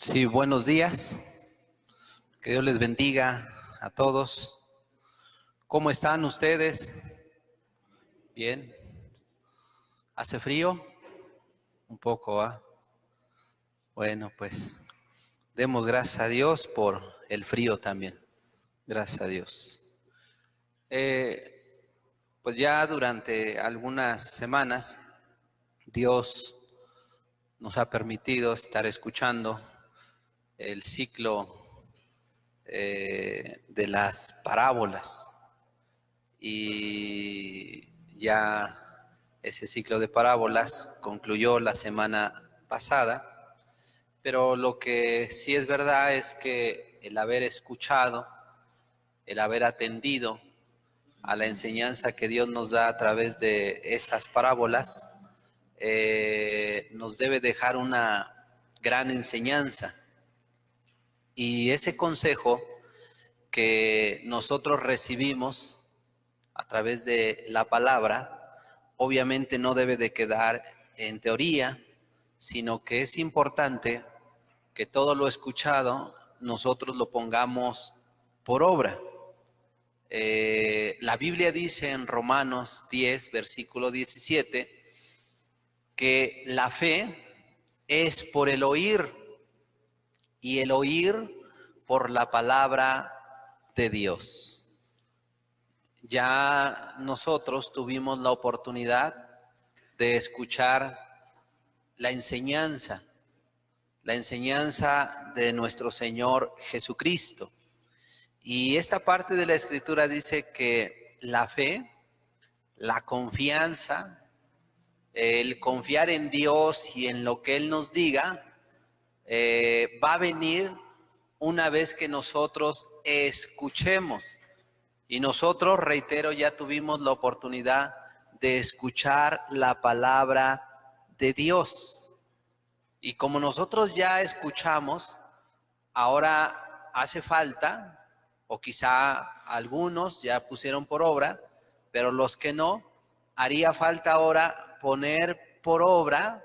Sí, buenos días. Que Dios les bendiga a todos. ¿Cómo están ustedes? Bien. ¿Hace frío? Un poco, ¿ah? Bueno, pues demos gracias a Dios por el frío también. Gracias a Dios. Pues ya durante algunas semanas Dios nos ha permitido estar escuchando el ciclo de las parábolas. Y ya ese ciclo de parábolas concluyó la semana pasada, pero lo que sí es verdad es que el haber escuchado, el haber atendido a la enseñanza que Dios nos da a través de esas parábolas, nos debe dejar una gran enseñanza. Y ese consejo que nosotros recibimos a través de la palabra, obviamente no debe de quedar en teoría, sino que es importante que todo lo escuchado nosotros lo pongamos por obra. La Biblia dice en Romanos 10, versículo 17, que la fe es por el oír y el oír por la palabra de Dios. Ya nosotros tuvimos la oportunidad de escuchar la enseñanza de nuestro Señor Jesucristo. Y esta parte de la Escritura dice que la fe, la confianza, el confiar en Dios y en lo que Él nos diga, va a venir una vez que nosotros escuchemos. Y nosotros, reitero, ya tuvimos la oportunidad de escuchar la palabra de Dios. Y como nosotros ya escuchamos, ahora hace falta, o quizá algunos ya pusieron por obra, pero los que no, haría falta ahora poner por obra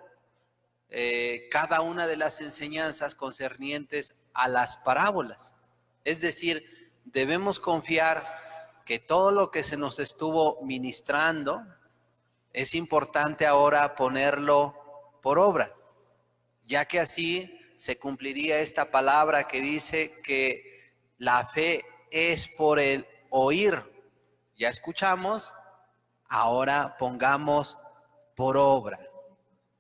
cada una de las enseñanzas concernientes a las parábolas. Es decir, debemos confiar que todo lo que se nos estuvo ministrando es importante ahora ponerlo por obra, ya que así se cumpliría esta palabra que dice que la fe es por el oír. Ya escuchamos, ahora pongamos por obra,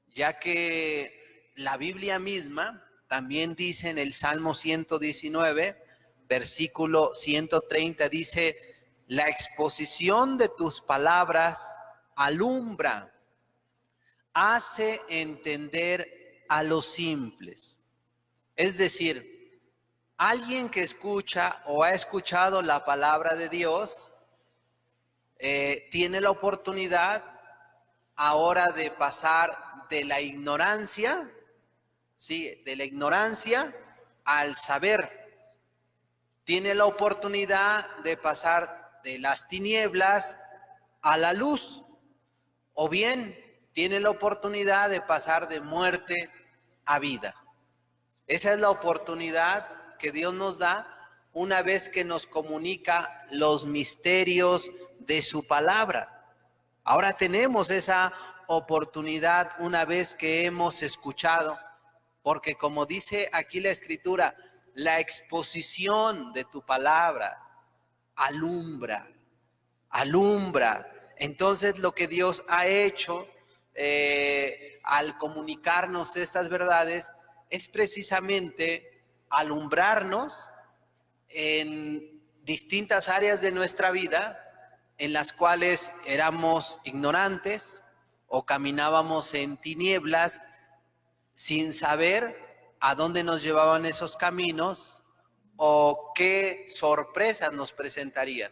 ya que la Biblia misma también dice en el Salmo 119, versículo 130, dice: la exposición de tus palabras alumbra, hace entender a los simples. Es decir, alguien que escucha o ha escuchado la palabra de Dios tiene la oportunidad ahora de pasar de la ignorancia, ¿sí?, de la ignorancia al saber. Tiene la oportunidad de pasar de las tinieblas a la luz, o bien tiene la oportunidad de pasar de muerte a vida. Esa es la oportunidad que Dios nos da una vez que nos comunica los misterios de su palabra. Ahora tenemos esa oportunidad una vez que hemos escuchado, porque como dice aquí la Escritura, la exposición de tu palabra alumbra. Entonces lo que Dios ha hecho al comunicarnos estas verdades es precisamente alumbrarnos en distintas áreas de nuestra vida en las cuales éramos ignorantes o caminábamos en tinieblas sin saber a dónde nos llevaban esos caminos o qué sorpresas nos presentarían.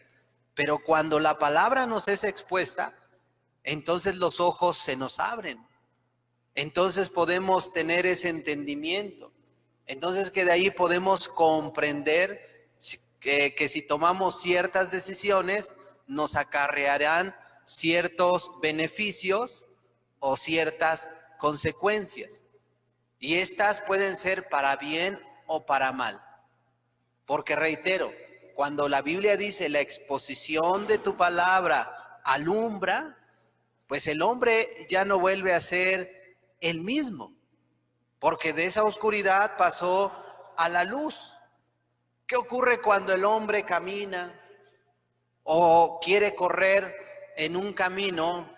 Pero cuando la palabra nos es expuesta, entonces los ojos se nos abren. Entonces podemos tener ese entendimiento. Entonces que de ahí podemos comprender que si tomamos ciertas decisiones, nos acarrearán ciertos beneficios o ciertas consecuencias. Y estas pueden ser para bien o para mal. Porque reitero, cuando la Biblia dice la exposición de tu palabra alumbra, pues el hombre ya no vuelve a ser el mismo, porque de esa oscuridad pasó a la luz. ¿Qué ocurre cuando el hombre camina o quiere correr en un camino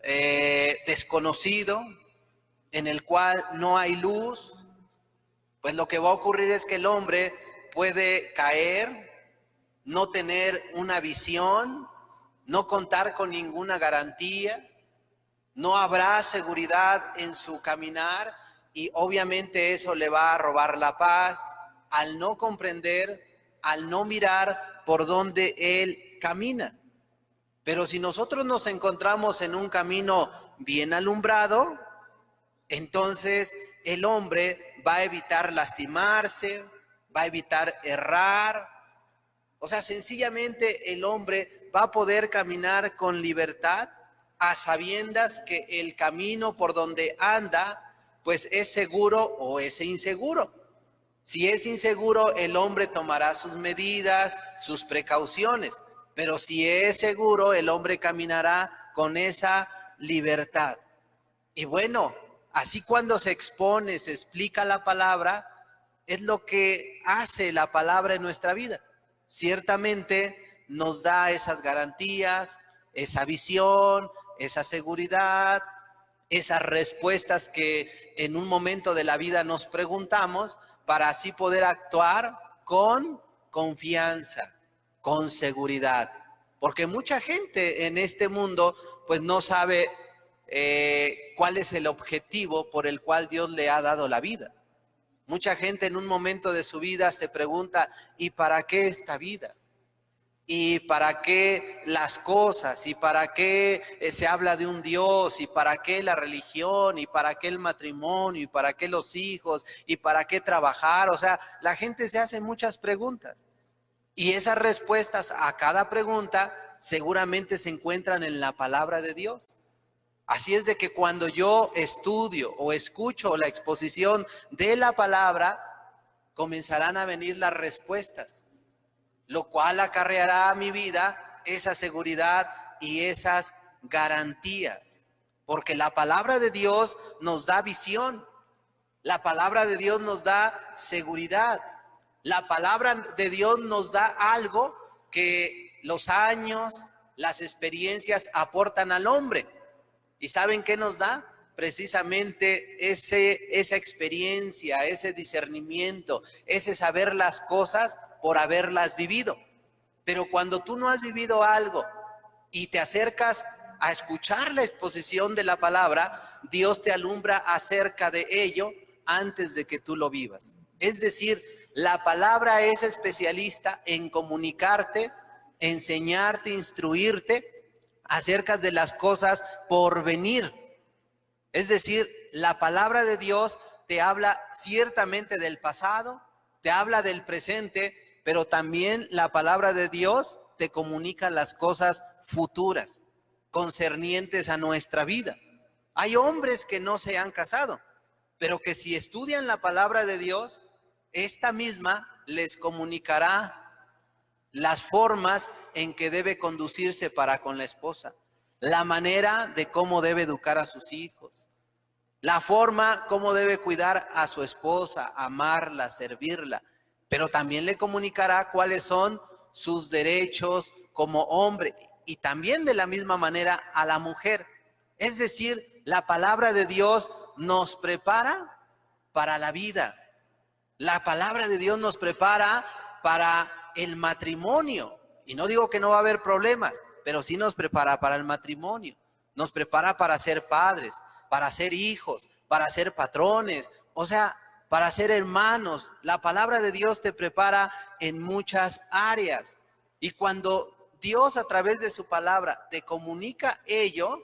desconocido, en el cual no hay luz? Pues lo que va a ocurrir es que el hombre puede caer, no tener una visión, no contar con ninguna garantía, no habrá seguridad en su caminar y obviamente eso le va a robar la paz al no comprender, al no mirar por donde él camina. Pero si nosotros nos encontramos en un camino bien alumbrado, entonces el hombre va a evitar lastimarse, va a evitar errar. O sea, sencillamente el hombre va a poder caminar con libertad a sabiendas que el camino por donde anda pues es seguro o es inseguro. Si es inseguro, el hombre tomará sus medidas, sus precauciones, pero si es seguro, el hombre caminará con esa libertad. Y bueno, así cuando se expone, se explica la palabra, es lo que hace la palabra en nuestra vida. Ciertamente nos da esas garantías, esa visión, esa seguridad, esas respuestas que en un momento de la vida nos preguntamos para así poder actuar con confianza, con seguridad. Porque mucha gente en este mundo pues no sabe cuál es el objetivo por el cual Dios le ha dado la vida. Mucha gente en un momento de su vida se pregunta, ¿y para qué esta vida? ¿Y para qué las cosas? ¿Y para qué se habla de un Dios? ¿Y para qué la religión? ¿Y para qué el matrimonio? ¿Y para qué los hijos? ¿Y para qué trabajar? O sea, la gente se hace muchas preguntas. Y esas respuestas a cada pregunta seguramente se encuentran en la palabra de Dios. Así es de que cuando yo estudio o escucho la exposición de la palabra, comenzarán a venir las respuestas, lo cual acarreará a mi vida esa seguridad y esas garantías. Porque la palabra de Dios nos da visión, la palabra de Dios nos da seguridad, la palabra de Dios nos da algo que los años, las experiencias aportan al hombre. ¿Y saben qué nos da? Precisamente esa experiencia, ese discernimiento, ese saber las cosas por haberlas vivido. Pero cuando tú no has vivido algo y te acercas a escuchar la exposición de la palabra, Dios te alumbra acerca de ello antes de que tú lo vivas. Es decir, la palabra es especialista en comunicarte, enseñarte, instruirte acerca de las cosas por venir. Es decir, la palabra de Dios te habla ciertamente del pasado, te habla del presente, pero también la palabra de Dios te comunica las cosas futuras, concernientes a nuestra vida. Hay hombres que no se han casado, pero que si estudian la palabra de Dios, esta misma les comunicará las formas en que debe conducirse para con la esposa, la manera de cómo debe educar a sus hijos, la forma cómo debe cuidar a su esposa, amarla, servirla, pero también le comunicará cuáles son sus derechos como hombre y también de la misma manera a la mujer. Es decir, la palabra de Dios nos prepara para la vida. La palabra de Dios nos prepara para el matrimonio. Y no digo que no va a haber problemas, pero sí nos prepara para el matrimonio. Nos prepara para ser padres, para ser hijos, para ser patrones, o sea, para ser hermanos. La palabra de Dios te prepara en muchas áreas. Y cuando Dios a través de su palabra te comunica ello,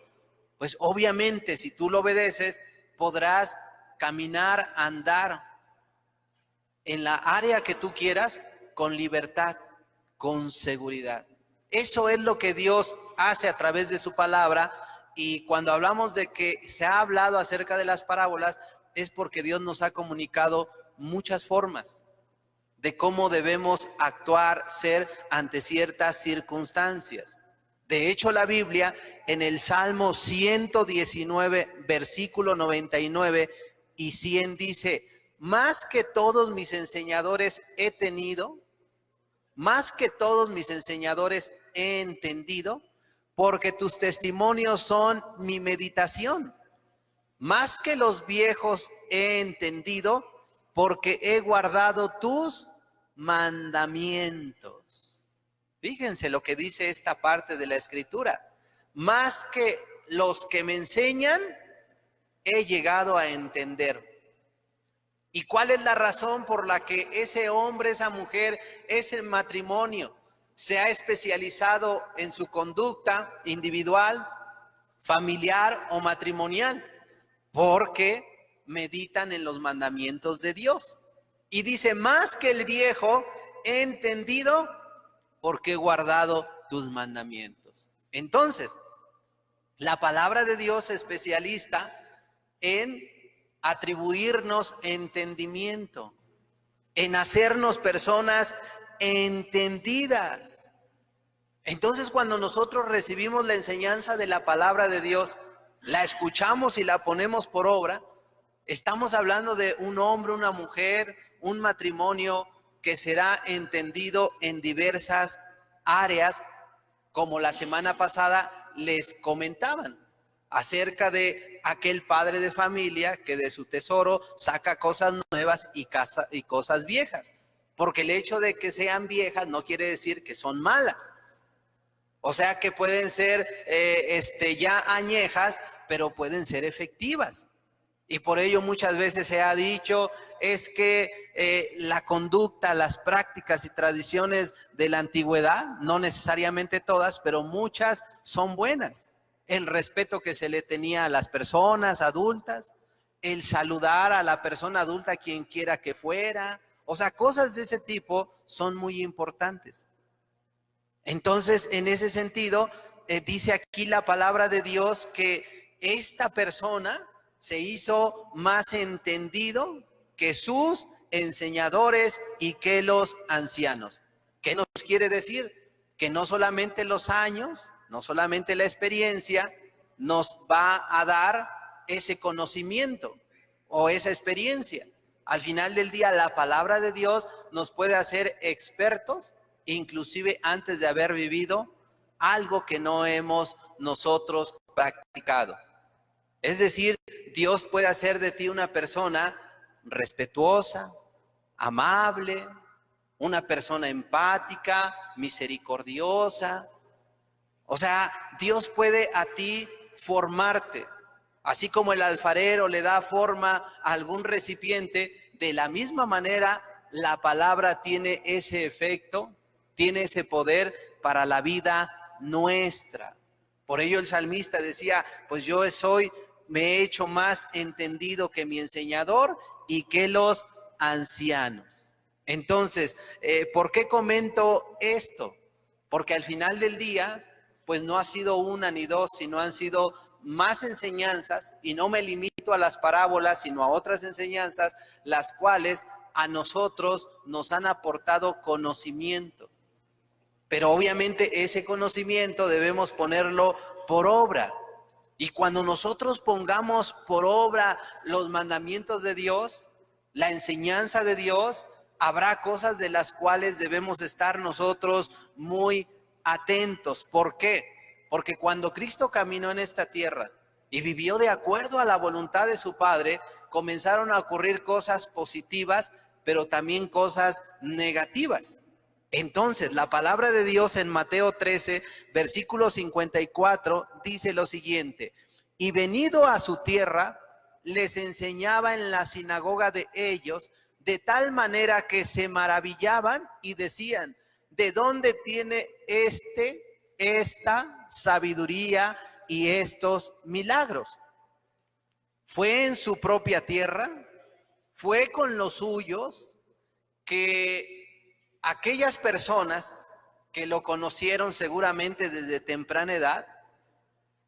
pues obviamente si tú lo obedeces, podrás caminar, andar en la área que tú quieras con libertad, con seguridad. Eso es lo que Dios hace a través de su palabra. Y cuando hablamos de que se ha hablado acerca de las parábolas, es porque Dios nos ha comunicado muchas formas de cómo debemos actuar, ser ante ciertas circunstancias. De hecho, la Biblia en el Salmo 119, versículo 99 y 100 dice: más que todos mis enseñadores he tenido, más que todos mis enseñadores he entendido, porque tus testimonios son mi meditación. Más que los viejos he entendido, porque he guardado tus mandamientos. Fíjense lo que dice esta parte de la Escritura. Más que los que me enseñan, he llegado a entender. ¿Y cuál es la razón por la que ese hombre, esa mujer, ese matrimonio se ha especializado en su conducta individual, familiar o matrimonial? Porque meditan en los mandamientos de Dios. Y dice: más que el viejo he entendido, porque he guardado tus mandamientos. Entonces, la palabra de Dios es especialista en atribuirnos entendimiento, en hacernos personas entendidas. Entonces, cuando nosotros recibimos la enseñanza de la palabra de Dios, la escuchamos y la ponemos por obra, estamos hablando de un hombre, una mujer, un matrimonio que será entendido en diversas áreas, como la semana pasada les comentaban, acerca de aquel padre de familia que de su tesoro saca cosas nuevas y cosas viejas. Porque el hecho de que sean viejas no quiere decir que son malas. O sea que pueden ser ya añejas, pero pueden ser efectivas. Y por ello muchas veces se ha dicho es que la conducta, las prácticas y tradiciones de la antigüedad, no necesariamente todas, pero muchas son buenas. El respeto que se le tenía a las personas adultas, el saludar a la persona adulta quien quiera que fuera, o sea, cosas de ese tipo son muy importantes. Entonces, en ese sentido, dice aquí la palabra de Dios que esta persona se hizo más entendido que sus enseñadores y que los ancianos. ¿Qué nos quiere decir? Que no solamente los años, no solamente la experiencia nos va a dar ese conocimiento o esa experiencia. Al final del día, la palabra de Dios nos puede hacer expertos, inclusive antes de haber vivido algo que no hemos nosotros practicado. Es decir, Dios puede hacer de ti una persona respetuosa, amable, una persona empática, misericordiosa. O sea, Dios puede a ti formarte. Así como el alfarero le da forma a algún recipiente, de la misma manera la palabra tiene ese efecto, tiene ese poder para la vida nuestra. Por ello el salmista decía: pues yo me he hecho más entendido que mi enseñador y que los ancianos. Entonces, ¿por qué comento esto? Porque al final del día, pues no ha sido una ni dos, sino han sido más enseñanzas, y no me limito a las parábolas, sino a otras enseñanzas, las cuales a nosotros nos han aportado conocimiento. Pero obviamente ese conocimiento debemos ponerlo por obra. Y cuando nosotros pongamos por obra los mandamientos de Dios, la enseñanza de Dios, habrá cosas de las cuales debemos estar nosotros muy atentos. ¿Por qué? Porque cuando Cristo caminó en esta tierra y vivió de acuerdo a la voluntad de su Padre, comenzaron a ocurrir cosas positivas, pero también cosas negativas. Entonces, la palabra de Dios en Mateo 13, versículo 54, dice lo siguiente: y venido a su tierra, les enseñaba en la sinagoga de ellos, de tal manera que se maravillaban y decían: ¿de dónde tiene esta sabiduría y estos milagros? ¿Fue en su propia tierra? ¿Fue con los suyos? Que aquellas personas que lo conocieron seguramente desde temprana edad,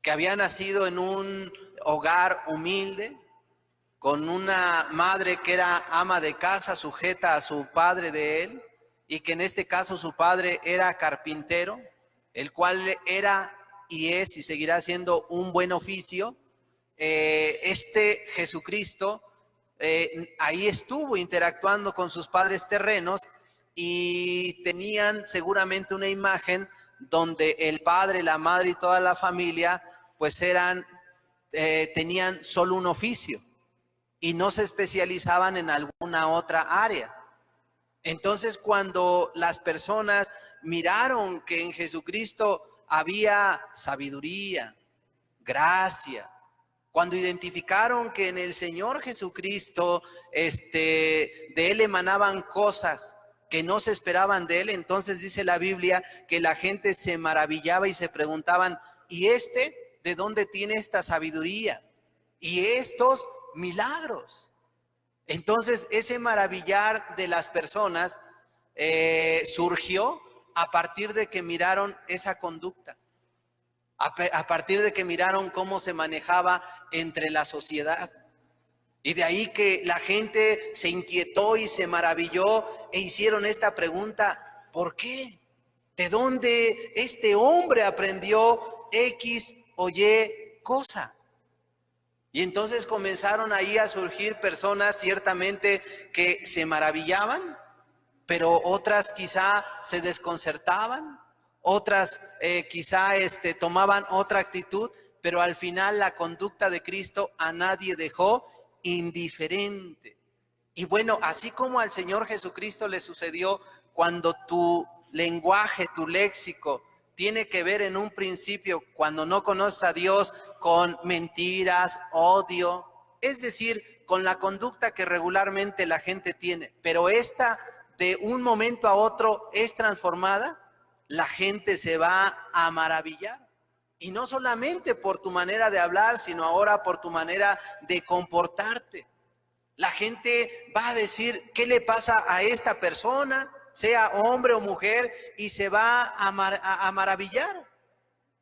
que había nacido en un hogar humilde, con una madre que era ama de casa, sujeta a su padre de él, y que en este caso su padre era carpintero, el cual era y es y seguirá siendo un buen oficio. Este Jesucristo ahí estuvo interactuando con sus padres terrenos y tenían seguramente una imagen donde el padre, la madre y toda la familia pues tenían solo un oficio y no se especializaban en alguna otra área. Entonces, cuando las personas miraron que en Jesucristo había sabiduría, gracia, cuando identificaron que en el Señor Jesucristo de Él emanaban cosas que no se esperaban de Él, entonces dice la Biblia que la gente se maravillaba y se preguntaban, ¿y de dónde tiene esta sabiduría? Y estos milagros. Entonces, ese maravillar de las personas surgió a partir de que miraron esa conducta, a partir de que miraron cómo se manejaba entre la sociedad. Y de ahí que la gente se inquietó y se maravilló e hicieron esta pregunta, ¿por qué? ¿De dónde este hombre aprendió X o Y cosa? Y entonces comenzaron ahí a surgir personas ciertamente que se maravillaban, pero otras quizá se desconcertaban, otras quizá tomaban otra actitud, pero al final la conducta de Cristo a nadie dejó indiferente. Y bueno, así como al Señor Jesucristo le sucedió cuando tu lenguaje, tu léxico, tiene que ver en un principio, cuando no conoces a Dios, con mentiras, odio, es decir, con la conducta que regularmente la gente tiene, pero esta de un momento a otro es transformada, la gente se va a maravillar. Y no solamente por tu manera de hablar, sino ahora por tu manera de comportarte. La gente va a decir, ¿qué le pasa a esta persona? Sea hombre o mujer, y se va a maravillar.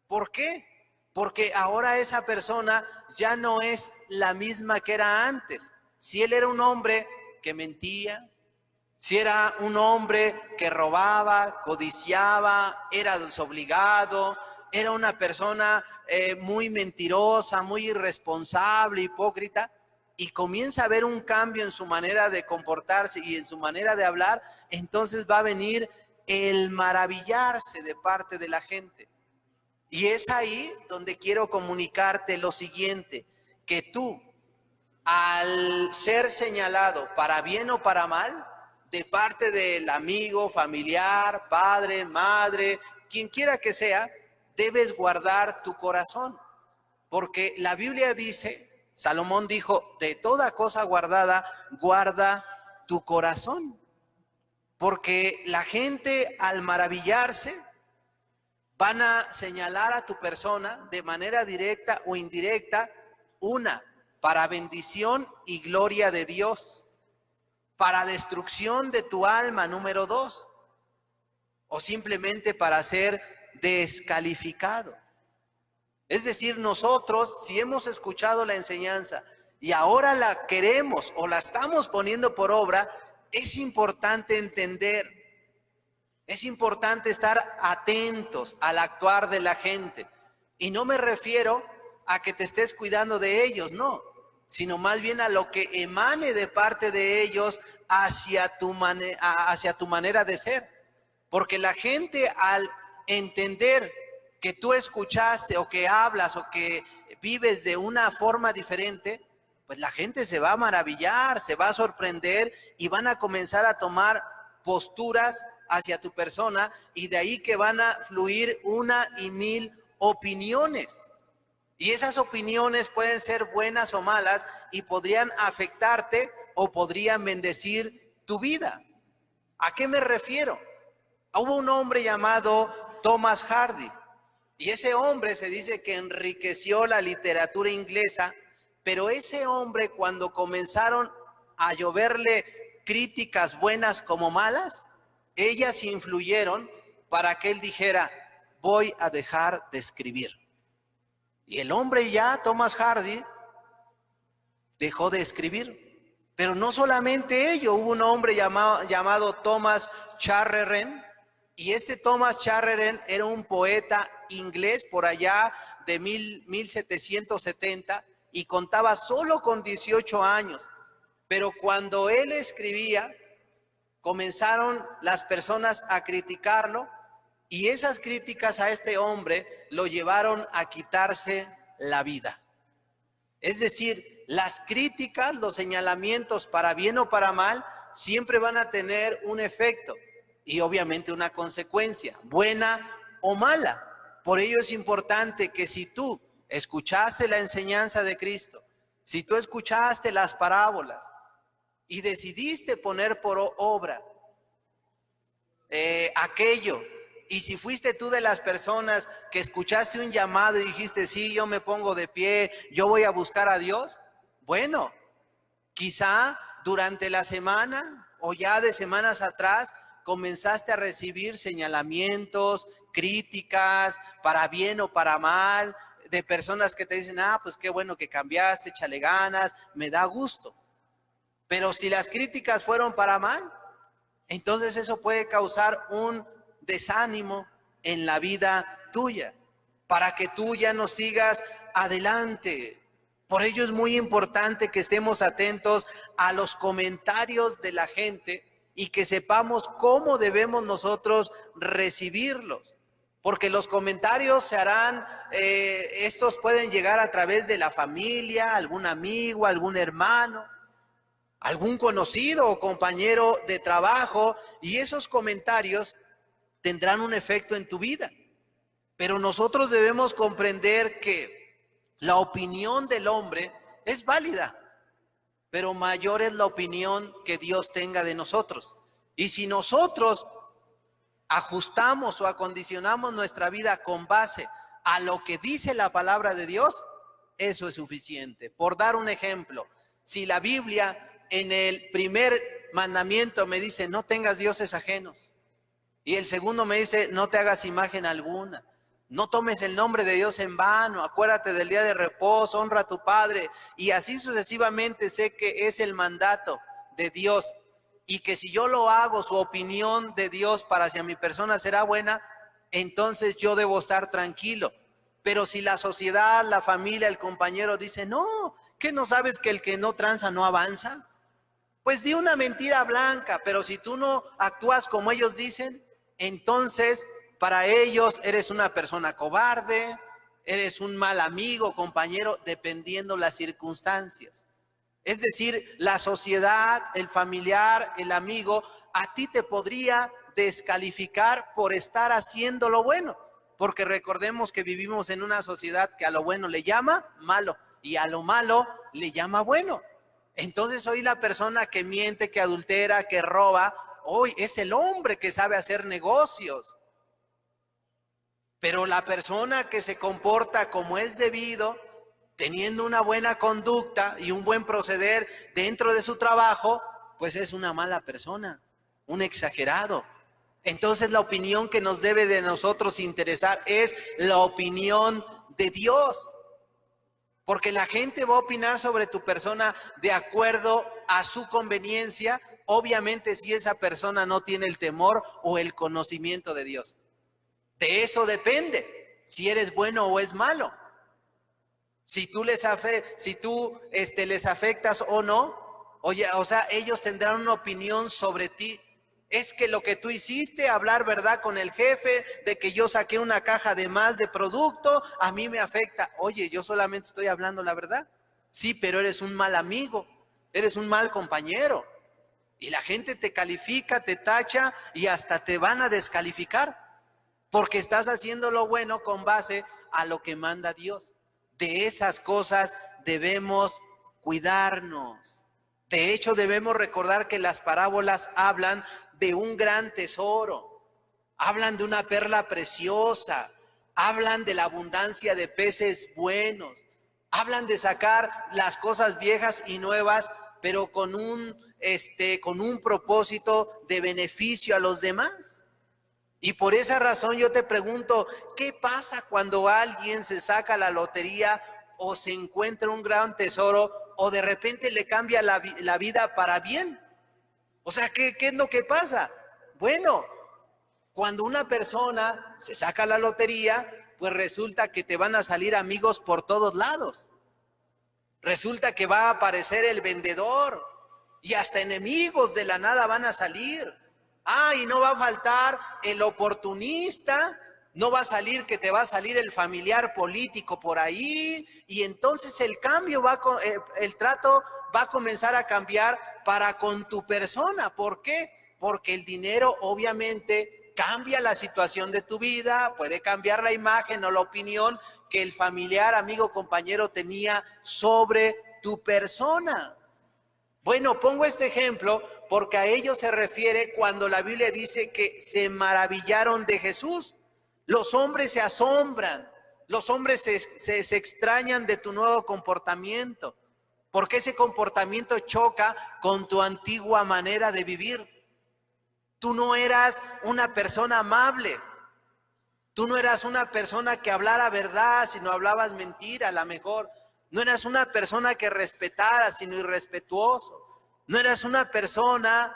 ¿Por qué? Porque ahora esa persona ya no es la misma que era antes. Si él era un hombre que mentía, si era un hombre que robaba, codiciaba, era desobligado, era una persona muy mentirosa, muy irresponsable, hipócrita, y comienza a haber un cambio en su manera de comportarse y en su manera de hablar, entonces va a venir el maravillarse de parte de la gente. Y es ahí donde quiero comunicarte lo siguiente, que tú, al ser señalado para bien o para mal, de parte del amigo, familiar, padre, madre, quien quiera que sea, debes guardar tu corazón. Porque la Biblia dice, Salomón dijo, de toda cosa guardada, guarda tu corazón. Porque la gente al maravillarse van a señalar a tu persona de manera directa o indirecta, para bendición y gloria de Dios, para destrucción de tu alma, número 2, o simplemente para ser descalificado. Es decir, nosotros, si hemos escuchado la enseñanza y ahora la queremos o la estamos poniendo por obra, es importante entender, es importante estar atentos al actuar de la gente. Y no me refiero a que te estés cuidando de ellos, no, sino más bien a lo que emane de parte de ellos hacia tu manera de ser. Porque la gente al entender que tú escuchaste o que hablas o que vives de una forma diferente, pues la gente se va a maravillar, se va a sorprender y van a comenzar a tomar posturas hacia tu persona, y de ahí que van a fluir 1,000 opiniones. Y esas opiniones pueden ser buenas o malas y podrían afectarte o podrían bendecir tu vida. ¿A qué me refiero? Hubo un hombre llamado Thomas Hardy, y ese hombre se dice que enriqueció la literatura inglesa, pero ese hombre, cuando comenzaron a lloverle críticas buenas como malas, ellas influyeron para que él dijera, voy a dejar de escribir. Y el hombre ya, Thomas Hardy, dejó de escribir. Pero no solamente ello, hubo un hombre llamado Thomas Charreren, y este Thomas Charreren era un poeta inglés por allá de 1770 y contaba solo con 18 años. Pero cuando él escribía, comenzaron las personas a criticarlo, y esas críticas a este hombre lo llevaron a quitarse la vida. Es decir, las críticas, los señalamientos, para bien o para mal, siempre van a tener un efecto y obviamente una consecuencia, buena o mala. Por ello es importante que si tú escuchaste la enseñanza de Cristo, si tú escuchaste las parábolas y decidiste poner por obra aquello, y si fuiste tú de las personas que escuchaste un llamado y dijiste, sí, yo me pongo de pie, yo voy a buscar a Dios, bueno, quizá durante la semana o ya de semanas atrás comenzaste a recibir señalamientos, críticas, para bien o para mal, de personas que te dicen, pues qué bueno que cambiaste, échale ganas, me da gusto. Pero si las críticas fueron para mal, entonces eso puede causar un desánimo en la vida tuya, para que tú ya no sigas adelante. Por ello es muy importante que estemos atentos a los comentarios de la gente y que sepamos cómo debemos nosotros recibirlos. Porque los comentarios se harán, estos pueden llegar a través de la familia, algún amigo, algún hermano, algún conocido o compañero de trabajo, y esos comentarios tendrán un efecto en tu vida. Pero nosotros debemos comprender que la opinión del hombre es válida, pero mayor es la opinión que Dios tenga de nosotros. Y si nosotros ajustamos o acondicionamos nuestra vida con base a lo que dice la palabra de Dios, eso es suficiente. Por dar un ejemplo, si la Biblia en el primer mandamiento me dice, no tengas dioses ajenos, y el segundo me dice, no te hagas imagen alguna, no tomes el nombre de Dios en vano, acuérdate del día de reposo, honra a tu padre, y así sucesivamente, sé que es el mandato de Dios, y que si yo lo hago, su opinión de Dios para hacia mi persona será buena, entonces yo debo estar tranquilo. Pero si la sociedad, la familia, el compañero dice, no, ¿qué no sabes que el que no tranza no avanza? Pues di una mentira blanca, pero si tú no actúas como ellos dicen, entonces para ellos eres una persona cobarde, eres un mal amigo, compañero, dependiendo las circunstancias. Es decir, la sociedad, el familiar, el amigo, a ti te podría descalificar por estar haciendo lo bueno, porque recordemos que vivimos en una sociedad que a lo bueno le llama malo y a lo malo le llama bueno. Entonces hoy la persona que miente, que adultera, que roba, hoy es el hombre que sabe hacer negocios. Pero la persona que se comporta como es debido, teniendo una buena conducta y un buen proceder dentro de su trabajo, pues es una mala persona, un exagerado. Entonces la opinión que nos debe de nosotros interesar es la opinión de Dios. Porque la gente va a opinar sobre tu persona de acuerdo a su conveniencia, obviamente si esa persona no tiene el temor o el conocimiento de Dios. De eso depende si eres bueno o es malo. Si tú les afectas o no, oye, o sea, ellos tendrán una opinión sobre ti. Es que lo que tú hiciste, hablar verdad con el jefe, de que yo saqué una caja de más de producto, a mí me afecta. Oye, yo solamente estoy hablando la verdad. Sí, pero eres un mal amigo, eres un mal compañero. Y la gente te califica, te tacha y hasta te van a descalificar. Porque estás haciendo lo bueno con base a lo que manda Dios. De esas cosas debemos cuidarnos. De hecho, debemos recordar que las parábolas hablan de un gran tesoro, hablan de una perla preciosa, hablan de la abundancia de peces buenos, hablan de sacar las cosas viejas y nuevas, pero con un propósito de beneficio a los demás. Y por esa razón yo te pregunto, ¿qué pasa cuando alguien se saca la lotería o se encuentra un gran tesoro o de repente le cambia la vida para bien. O sea, ¿qué es lo que pasa? Bueno, cuando una persona se saca la lotería, pues resulta que te van a salir amigos por todos lados. Resulta que va a aparecer el vendedor y hasta enemigos de la nada van a salir. Y no va a faltar el oportunista, no va a salir que te va a salir el familiar político por ahí, y entonces el cambio el trato va a comenzar a cambiar para con tu persona. ¿Por qué? Porque el dinero obviamente cambia la situación de tu vida, puede cambiar la imagen o la opinión que el familiar, amigo, compañero tenía sobre tu persona. Bueno, pongo este ejemplo porque a ello se refiere cuando la Biblia dice que se maravillaron de Jesús. Los hombres se asombran, los hombres se extrañan de tu nuevo comportamiento, porque ese comportamiento choca con tu antigua manera de vivir. Tú no eras una persona amable, tú no eras una persona que hablara verdad, sino hablabas mentira, a lo mejor. No eras una persona que respetara, sino irrespetuoso. No eras una persona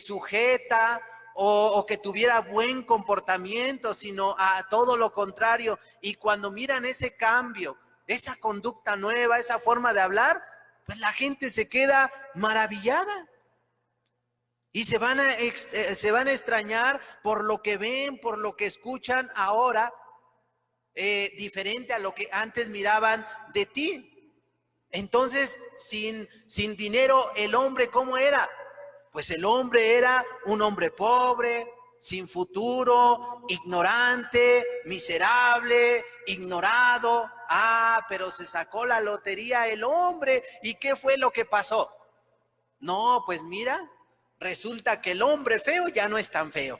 sujeta o que tuviera buen comportamiento, sino a todo lo contrario. Y cuando miran ese cambio, esa conducta nueva, esa forma de hablar, pues la gente se queda maravillada. Y se van a extrañar por lo que ven, por lo que escuchan ahora, diferente a lo que antes miraban de ti. Entonces, sin dinero, el hombre, ¿cómo era? Pues el hombre era un hombre pobre, sin futuro, ignorante, miserable, ignorado. Pero se sacó la lotería el hombre. ¿Y qué fue lo que pasó? No, pues mira, resulta que el hombre feo ya no es tan feo.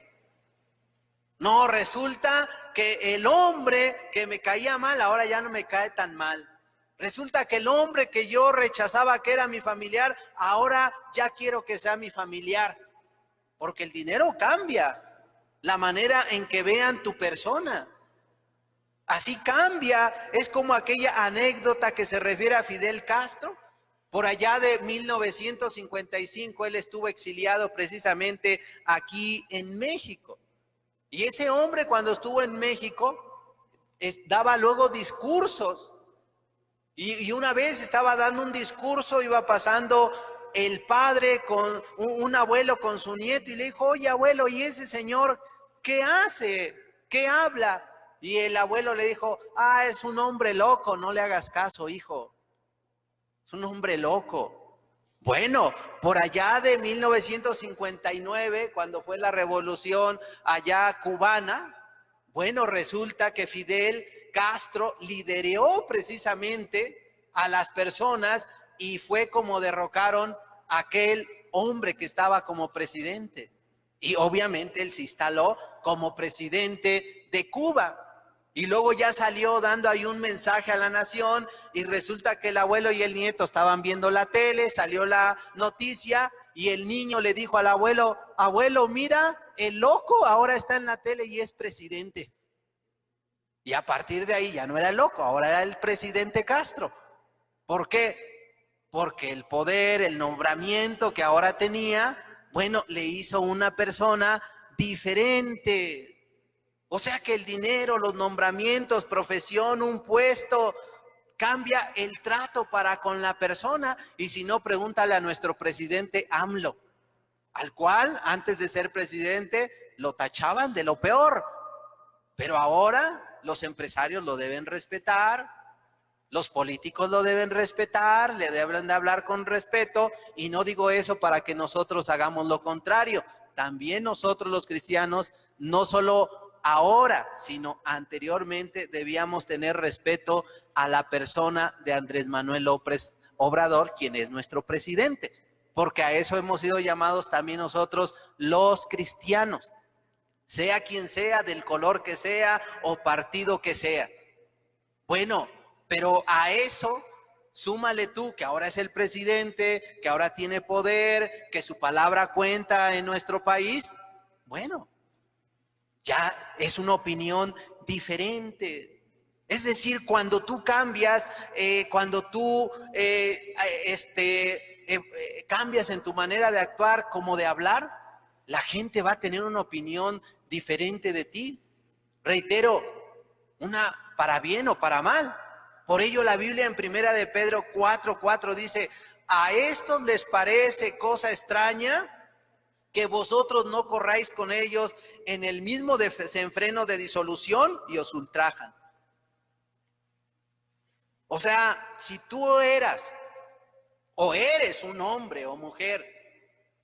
No, resulta que el hombre que me caía mal ahora ya no me cae tan mal. Resulta que el hombre que yo rechazaba que era mi familiar, ahora ya quiero que sea mi familiar. Porque el dinero cambia la manera en que vean tu persona. Así cambia. Es como aquella anécdota que se refiere a Fidel Castro. Por allá de 1955, él estuvo exiliado precisamente aquí en México. Y ese hombre, cuando estuvo en México, daba luego discursos. Y una vez estaba dando un discurso, iba pasando el padre con un abuelo con su nieto y le dijo: oye, abuelo, ¿y ese señor qué hace? ¿Qué habla? Y el abuelo le dijo: es un hombre loco, no le hagas caso, hijo. Es un hombre loco. Bueno, por allá de 1959, cuando fue la revolución allá cubana, bueno, resulta que Fidel Castro lideró precisamente a las personas y fue como derrocaron a aquel hombre que estaba como presidente. Y obviamente él se instaló como presidente de Cuba. Y luego ya salió dando ahí un mensaje a la nación y resulta que el abuelo y el nieto estaban viendo la tele, salió la noticia y el niño le dijo al abuelo: abuelo, mira, el loco ahora está en la tele y es presidente. Y a partir de ahí ya no era el loco, ahora era el presidente Castro. ¿Por qué? Porque el poder, el nombramiento que ahora tenía, bueno, le hizo una persona diferente. O sea que el dinero, los nombramientos, profesión, un puesto, cambia el trato para con la persona. Y si no, pregúntale a nuestro presidente AMLO, al cual antes de ser presidente lo tachaban de lo peor. Pero ahora los empresarios lo deben respetar, los políticos lo deben respetar, le deben de hablar con respeto. Y no digo eso para que nosotros hagamos lo contrario. También nosotros los cristianos, no solo ahora, sino anteriormente, debíamos tener respeto a la persona de Andrés Manuel López Obrador, quien es nuestro presidente, porque a eso hemos sido llamados también nosotros los cristianos, sea quien sea, del color que sea o partido que sea. Bueno, pero a eso súmale tú que ahora es el presidente, que ahora tiene poder, que su palabra cuenta en nuestro país. Bueno, ya es una opinión diferente. Es decir, cuando tú cambias, cuando tú cambias en tu manera de actuar como de hablar, la gente va a tener una opinión diferente de ti. Reitero, una para bien o para mal. Por ello la Biblia en 1 de Pedro 4:4 dice: a estos les parece cosa extraña que vosotros no corráis con ellos en el mismo desenfreno de disolución y os ultrajan. O sea, si tú eras o eres un hombre o mujer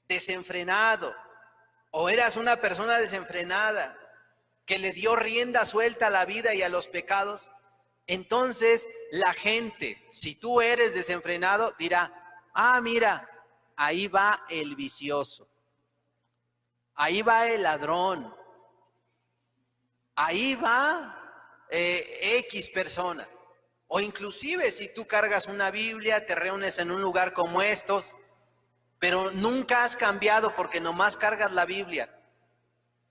desenfrenado, o eras una persona desenfrenada que le dio rienda suelta a la vida y a los pecados, entonces la gente, si tú eres desenfrenado, dirá: ah, mira, ahí va el vicioso, ahí va el ladrón, ahí va X persona. O inclusive si tú cargas una Biblia, te reúnes en un lugar como estos, pero nunca has cambiado porque nomás cargas la Biblia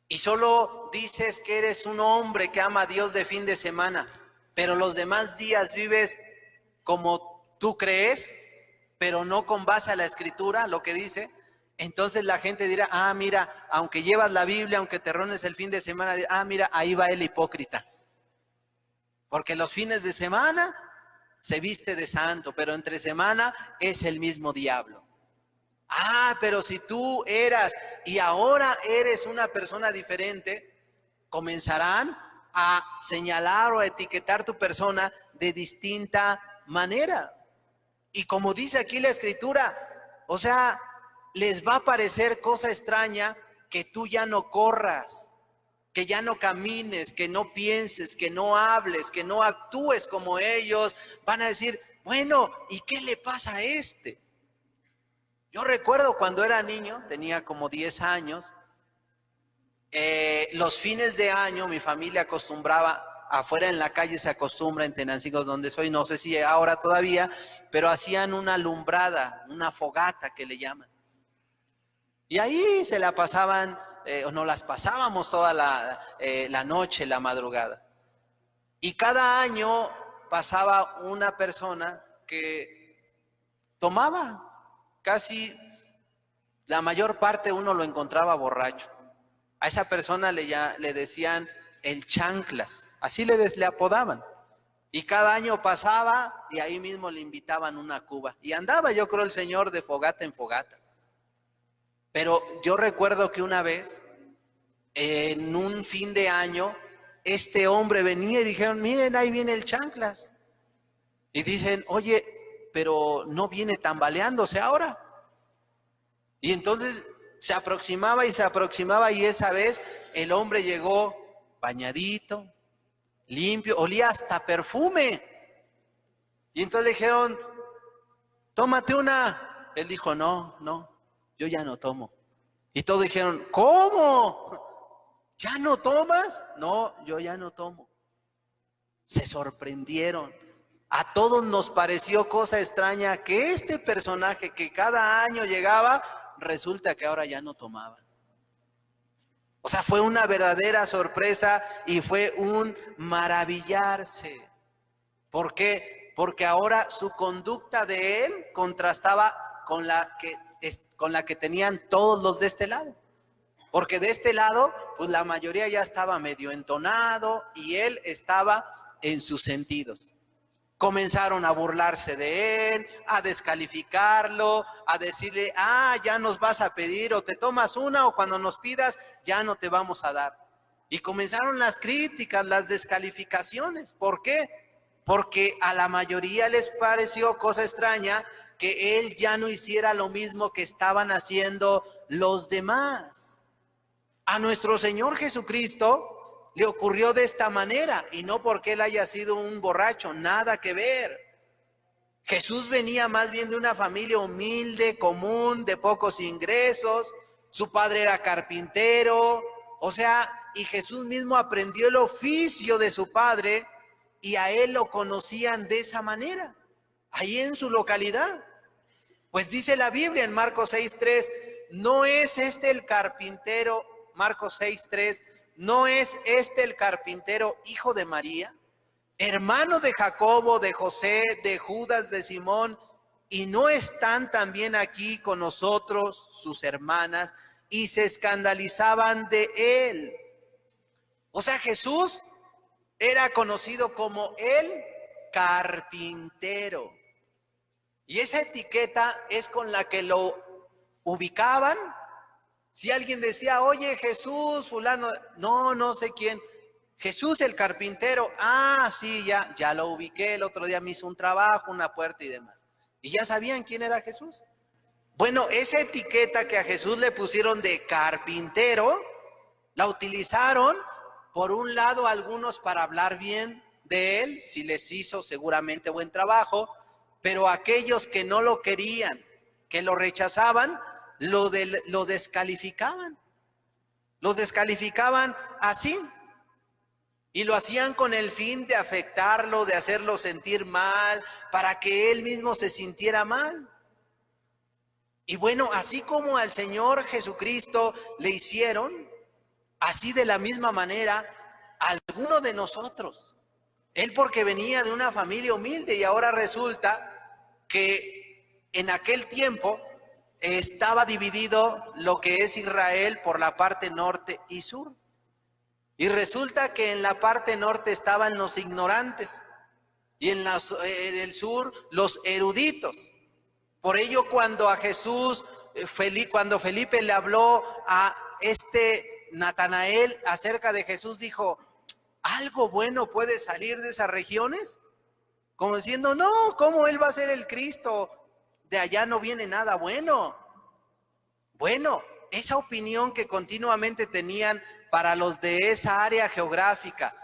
y solo dices que eres un hombre que ama a Dios de fin de semana, pero los demás días vives como tú crees, pero no con base a la Escritura, lo que dice. Entonces la gente dirá: ah, mira, aunque llevas la Biblia, aunque te reúnes el fin de semana, ah, mira, ahí va el hipócrita. Porque los fines de semana se viste de santo, pero entre semana es el mismo diablo. Ah, pero si tú eras y ahora eres una persona diferente, comenzarán a señalar o a etiquetar tu persona de distinta manera. Y como dice aquí la Escritura, o sea, les va a parecer cosa extraña que tú ya no corras, que ya no camines, que no pienses, que no hables, que no actúes como ellos. Van a decir: bueno, ¿y qué le pasa a este? Yo recuerdo cuando era niño, tenía como 10 años, los fines de año mi familia acostumbraba, afuera en la calle se acostumbra en Tenancingo, donde soy, no sé si ahora todavía, pero hacían una alumbrada, una fogata que le llaman. Y ahí se la pasaban, o nos las pasábamos toda la noche, la madrugada. Y cada año pasaba una persona que tomaba. Casi la mayor parte uno lo encontraba borracho. A esa persona le decían el chanclas, así le apodaban. Y cada año pasaba y ahí mismo le invitaban una cuba. Y andaba, yo creo, el señor de fogata en fogata. Pero yo recuerdo que una vez, en un fin de año, este hombre venía y dijeron: miren, ahí viene el chanclas. Y dicen: oye, pero no viene tambaleándose ahora. Y entonces se aproximaba y esa vez el hombre llegó bañadito, limpio, olía hasta perfume. Y entonces le dijeron: tómate una. Él dijo: no, yo ya no tomo. Y todos dijeron: ¿cómo? ¿Ya no tomas? No, yo ya no tomo. Se sorprendieron. A todos nos pareció cosa extraña que este personaje que cada año llegaba, resulta que ahora ya no tomaba. O sea, fue una verdadera sorpresa y fue un maravillarse. ¿Por qué? Porque ahora su conducta de él contrastaba con la que tenían todos los de este lado. Porque de este lado, pues la mayoría ya estaba medio entonado y él estaba en sus sentidos. Comenzaron a burlarse de él, a descalificarlo, a decirle: ah, ya nos vas a pedir, o te tomas una, o cuando nos pidas, ya no te vamos a dar. Y comenzaron las críticas, las descalificaciones. ¿Por qué? Porque a la mayoría les pareció cosa extraña que él ya no hiciera lo mismo que estaban haciendo los demás. A nuestro Señor Jesucristo le ocurrió de esta manera, y no porque él haya sido un borracho, nada que ver. Jesús venía más bien de una familia humilde, común, de pocos ingresos. Su padre era carpintero, o sea, y Jesús mismo aprendió el oficio de su padre y a él lo conocían de esa manera, ahí en su localidad. Pues dice la Biblia en Marcos 6:3, ¿no es este el carpintero? Marcos 6:3, ¿no es este el carpintero hijo de María, hermano de Jacobo, de José, de Judas, de Simón, y no están también aquí con nosotros sus hermanas, y se escandalizaban de él. O sea, Jesús era conocido como el carpintero. Y esa etiqueta es con la que lo ubicaban. Si alguien decía, oye, Jesús, fulano, no sé quién. Jesús el carpintero, sí, ya lo ubiqué, el otro día me hizo un trabajo, una puerta y demás. Y ya sabían quién era Jesús. Bueno, esa etiqueta que a Jesús le pusieron de carpintero, la utilizaron, por un lado, algunos para hablar bien de él, si les hizo seguramente buen trabajo, pero aquellos que no lo querían, que lo rechazaban, lo descalificaban. Lo descalificaban así. Y lo hacían con el fin de afectarlo, de hacerlo sentir mal, para que él mismo se sintiera mal. Y bueno, así como al Señor Jesucristo le hicieron, así de la misma manera, a alguno de nosotros. Él porque venía de una familia humilde y ahora resulta que en aquel tiempo estaba dividido lo que es Israel por la parte norte y sur. Y resulta que en la parte norte estaban los ignorantes y en el sur los eruditos. Por ello cuando a Jesús, cuando Felipe le habló a Natanael acerca de Jesús, dijo, ¿algo bueno puede salir de esas regiones? Como diciendo, no, ¿cómo él va a ser el Cristo? De allá no viene nada bueno. Bueno, esa opinión que continuamente tenían para los de esa área geográfica,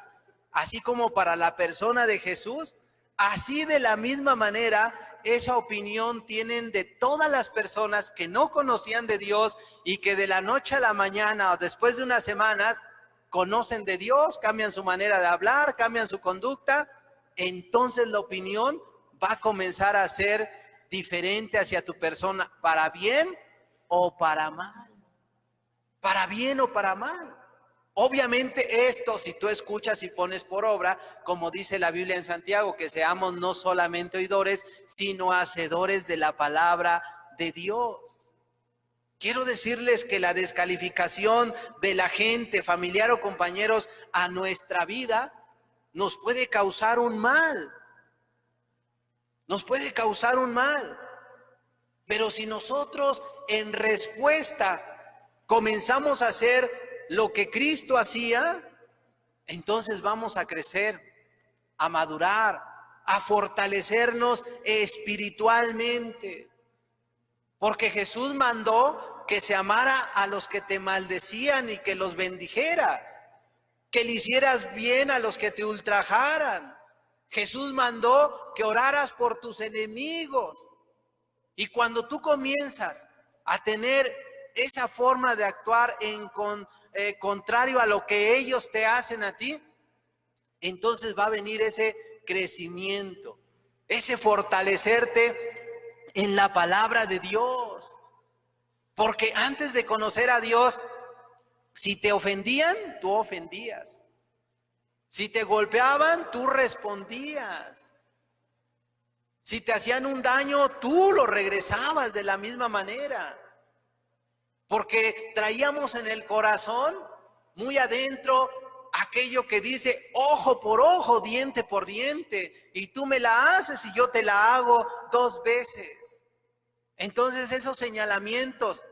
así como para la persona de Jesús, así de la misma manera, esa opinión tienen de todas las personas que no conocían de Dios y que de la noche a la mañana o después de unas semanas conocen de Dios, cambian su manera de hablar, cambian su conducta, entonces la opinión va a comenzar a ser diferente hacia tu persona, para bien o para mal, para bien o para mal. Obviamente esto, si tú escuchas y pones por obra, como dice la Biblia en Santiago, que seamos no solamente oidores, sino hacedores de la palabra de Dios. Quiero decirles que la descalificación de la gente, familiar o compañeros, a nuestra vida, nos puede causar un mal. Nos puede causar un mal. Pero si nosotros en respuesta comenzamos a hacer lo que Cristo hacía, entonces vamos a crecer, a madurar, a fortalecernos espiritualmente. Porque Jesús mandó que se amara a los que te maldecían y que los bendijeras, que le hicieras bien a los que te ultrajaran. Jesús mandó que oraras por tus enemigos. Y cuando tú comienzas a tener esa forma de actuar contrario a lo que ellos te hacen a ti, entonces va a venir ese crecimiento, ese fortalecerte en la palabra de Dios. Porque antes de conocer a Dios, si te ofendían, tú ofendías. Si te golpeaban, tú respondías. Si te hacían un daño, tú lo regresabas de la misma manera. Porque traíamos en el corazón, muy adentro, aquello que dice ojo por ojo, diente por diente. Y tú me la haces y yo te la hago 2 veces. Entonces esos señalamientos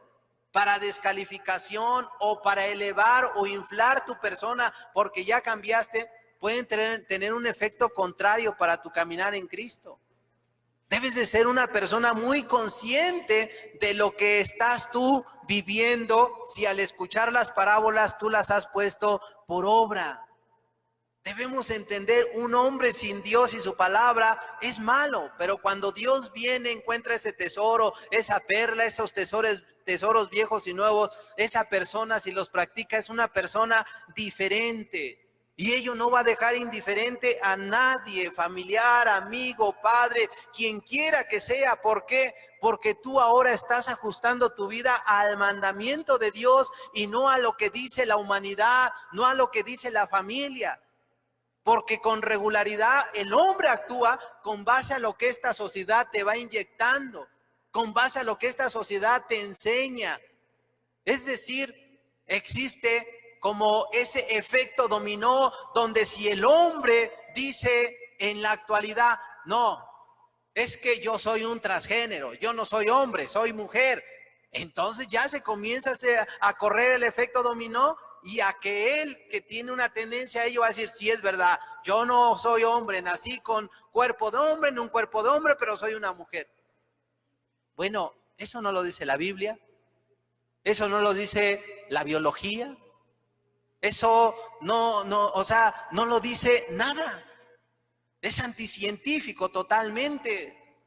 para descalificación o para elevar o inflar tu persona porque ya cambiaste, pueden tener un efecto contrario para tu caminar en Cristo. Debes de ser una persona muy consciente de lo que estás tú viviendo si al escuchar las parábolas tú las has puesto por obra. Debemos entender, un hombre sin Dios y su palabra es malo, pero cuando Dios viene, encuentra ese tesoro, esa perla, esos tesoros viejos y nuevos, esa persona si los practica es una persona diferente. Y ello no va a dejar indiferente a nadie, familiar, amigo, padre, quien quiera que sea. ¿Por qué? Porque tú ahora estás ajustando tu vida al mandamiento de Dios y no a lo que dice la humanidad, no a lo que dice la familia. porque con regularidad el hombre actúa con base a lo que esta sociedad te va inyectando, con base a lo que esta sociedad te enseña. Es decir, existe como ese efecto dominó donde si el hombre dice en la actualidad, no, es que yo soy un transgénero, yo no soy hombre, soy mujer, entonces ya se comienza a correr el efecto dominó y a que él que tiene una tendencia a ello va a decir, sí es verdad, yo no soy hombre, nací con cuerpo de hombre, en un cuerpo de hombre, pero soy una mujer. Bueno, eso no lo dice la Biblia, eso no lo dice la biología, eso no lo dice nada. Es anticientífico totalmente.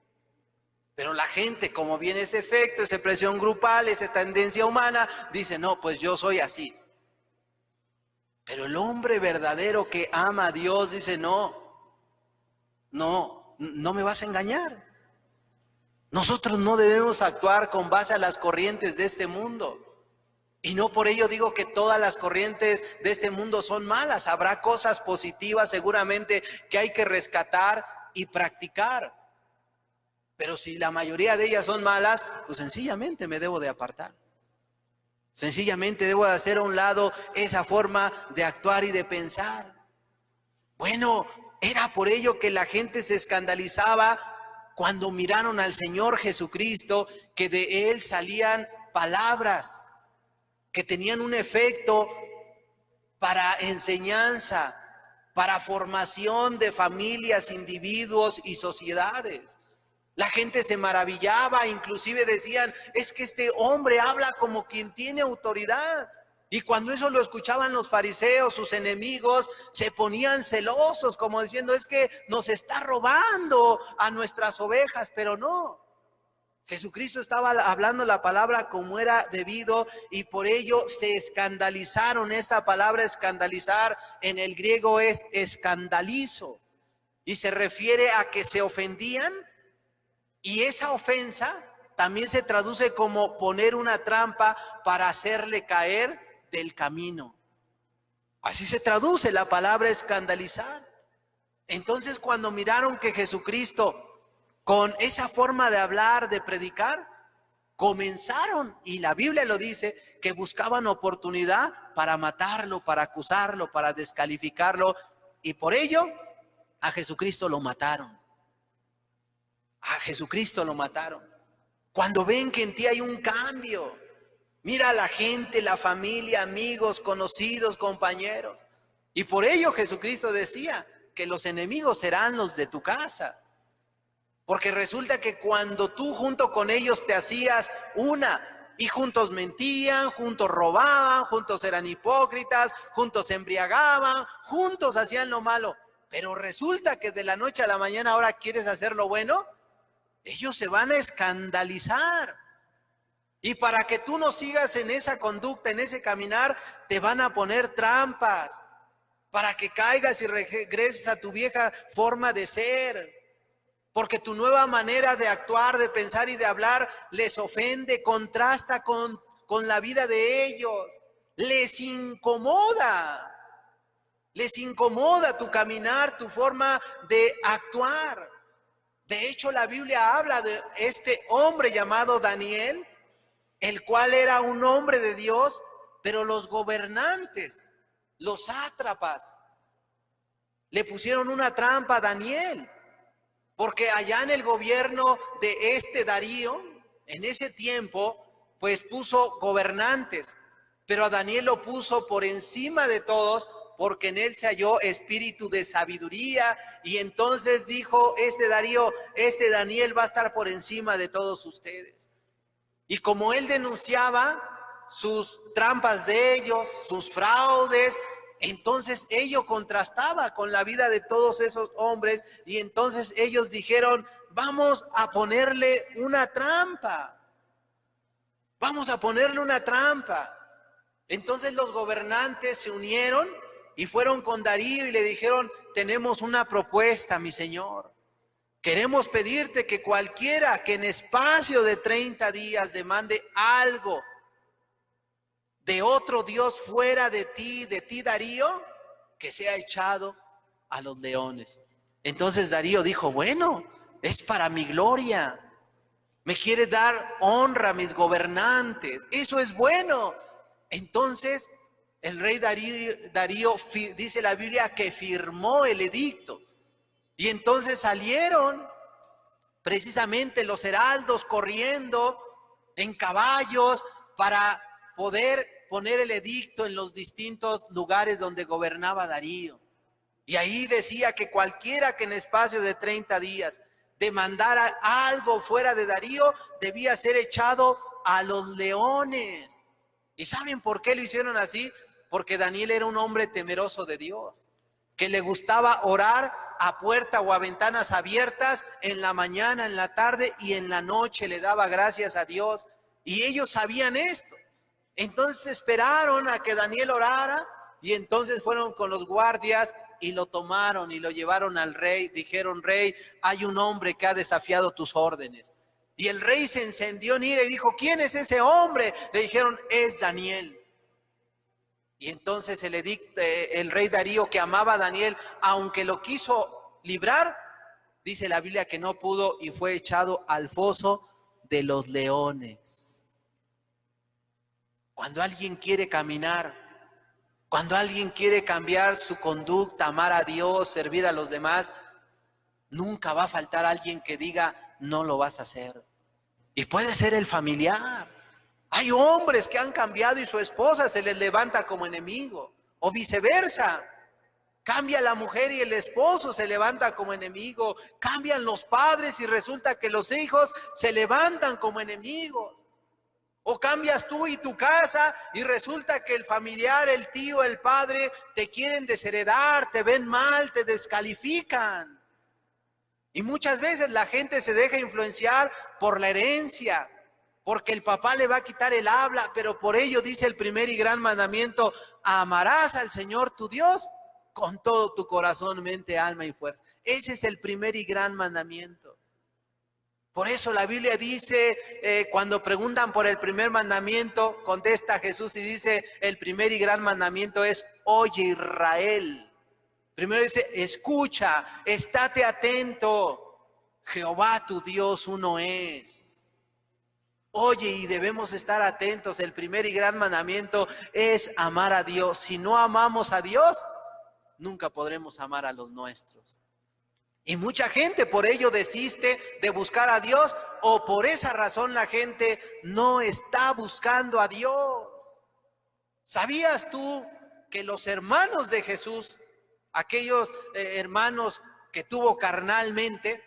Pero la gente, como viene ese efecto, esa presión grupal, esa tendencia humana, dice, no, pues yo soy así. Pero el hombre verdadero que ama a Dios dice, no me vas a engañar. Nosotros no debemos actuar con base a las corrientes de este mundo. Y no por ello digo que todas las corrientes de este mundo son malas. Habrá cosas positivas seguramente que hay que rescatar y practicar. Pero si la mayoría de ellas son malas, pues sencillamente me debo de apartar. Sencillamente debo de hacer a un lado esa forma de actuar y de pensar. Bueno, era por ello que la gente se escandalizaba cuando miraron al Señor Jesucristo, que de Él salían palabras que tenían un efecto para enseñanza, para formación de familias, individuos y sociedades. La gente se maravillaba, inclusive decían, es que este hombre habla como quien tiene autoridad. Y cuando eso lo escuchaban los fariseos, sus enemigos, se ponían celosos, como diciendo, es que nos está robando a nuestras ovejas, pero no. Jesucristo estaba hablando la palabra como era debido y por ello se escandalizaron. Esta palabra escandalizar en el griego es escandalizo y se refiere a que se ofendían, y esa ofensa también se traduce como poner una trampa para hacerle caer del camino. Así se traduce la palabra escandalizar. Entonces, cuando miraron que Jesucristo con esa forma de hablar, de predicar, comenzaron, y la Biblia lo dice, que buscaban oportunidad para matarlo, para acusarlo, para descalificarlo, y por ello a Jesucristo lo mataron. A Jesucristo lo mataron. Cuando ven que en ti hay un cambio, mira a la gente, la familia, amigos, conocidos, compañeros. Y por ello Jesucristo decía que los enemigos serán los de tu casa. Porque resulta que cuando tú junto con ellos te hacías una, y juntos mentían, juntos robaban, juntos eran hipócritas, juntos se embriagaban, juntos hacían lo malo. Pero resulta que de la noche a la mañana ahora quieres hacer lo bueno, ellos se van a escandalizar. Y para que tú no sigas en esa conducta, en ese caminar, te van a poner trampas para que caigas y regreses a tu vieja forma de ser. Porque tu nueva manera de actuar, de pensar y de hablar les ofende, contrasta con la vida de ellos. Les incomoda tu caminar, tu forma de actuar. De hecho, la Biblia habla de este hombre llamado Daniel, el cual era un hombre de Dios, pero los gobernantes, los sátrapas, le pusieron una trampa a Daniel. Porque allá en el gobierno de este Darío, en ese tiempo, pues puso gobernantes, pero a Daniel lo puso por encima de todos, porque en él se halló espíritu de sabiduría, y entonces dijo este Darío, este Daniel va a estar por encima de todos ustedes. Y como él denunciaba sus trampas de ellos, sus fraudes, entonces ello contrastaba con la vida de todos esos hombres, y entonces ellos dijeron, vamos a ponerle una trampa. Vamos a ponerle una trampa. Entonces los gobernantes se unieron y fueron con Darío y le dijeron, tenemos una propuesta, mi señor. Queremos pedirte que cualquiera que en espacio de 30 días demande algo de otro Dios fuera de ti Darío, que sea echado a los leones. Entonces Darío dijo, bueno, es para mi gloria. Me quiere dar honra a mis gobernantes. Eso es bueno. Entonces el rey Darío, dice la Biblia, que firmó el edicto. Y entonces salieron precisamente los heraldos corriendo en caballos para poder poner el edicto en los distintos lugares donde gobernaba Darío. Y ahí decía que cualquiera que en espacio de 30 días demandara algo fuera de Darío, debía ser echado a los leones. ¿Y saben por qué lo hicieron así? Porque Daniel era un hombre temeroso de Dios, que le gustaba orar a puerta o a ventanas abiertas en la mañana, en la tarde y en la noche. Le daba gracias a Dios. Y ellos sabían esto. Entonces esperaron a que Daniel orara y entonces fueron con los guardias y lo tomaron y lo llevaron al rey. Dijeron, rey, hay un hombre que ha desafiado tus órdenes. Y el rey se encendió en ira y dijo, ¿quién es ese hombre? Le dijeron, es Daniel. Y entonces el rey Darío, que amaba a Daniel, aunque lo quiso librar, dice la Biblia que no pudo y fue echado al foso de los leones. Cuando alguien quiere caminar, cuando alguien quiere cambiar su conducta, amar a Dios, servir a los demás, nunca va a faltar alguien que diga, no lo vas a hacer. Y puede ser el familiar. Hay hombres que han cambiado y su esposa se les levanta como enemigo. O viceversa. Cambia la mujer y el esposo se levanta como enemigo. Cambian los padres y resulta que los hijos se levantan como enemigos. O cambias tú y tu casa y resulta que el familiar, el tío, el padre te quieren desheredar, te ven mal, te descalifican. Y muchas veces la gente se deja influenciar por la herencia, porque el papá le va a quitar el habla, pero por ello dice el primer y gran mandamiento, amarás al Señor tu Dios con todo tu corazón, mente, alma y fuerza. Ese es el primer y gran mandamiento. Por eso la Biblia dice, cuando preguntan por el primer mandamiento, contesta Jesús y dice, el primer y gran mandamiento es, oye Israel. Primero dice, escucha, estate atento, Jehová tu Dios uno es. Oye, y debemos estar atentos, el primer y gran mandamiento es amar a Dios. Si no amamos a Dios, nunca podremos amar a los nuestros. Y mucha gente por ello desiste de buscar a Dios, o por esa razón la gente no está buscando a Dios. ¿Sabías tú que los hermanos de Jesús, aquellos hermanos que tuvo carnalmente,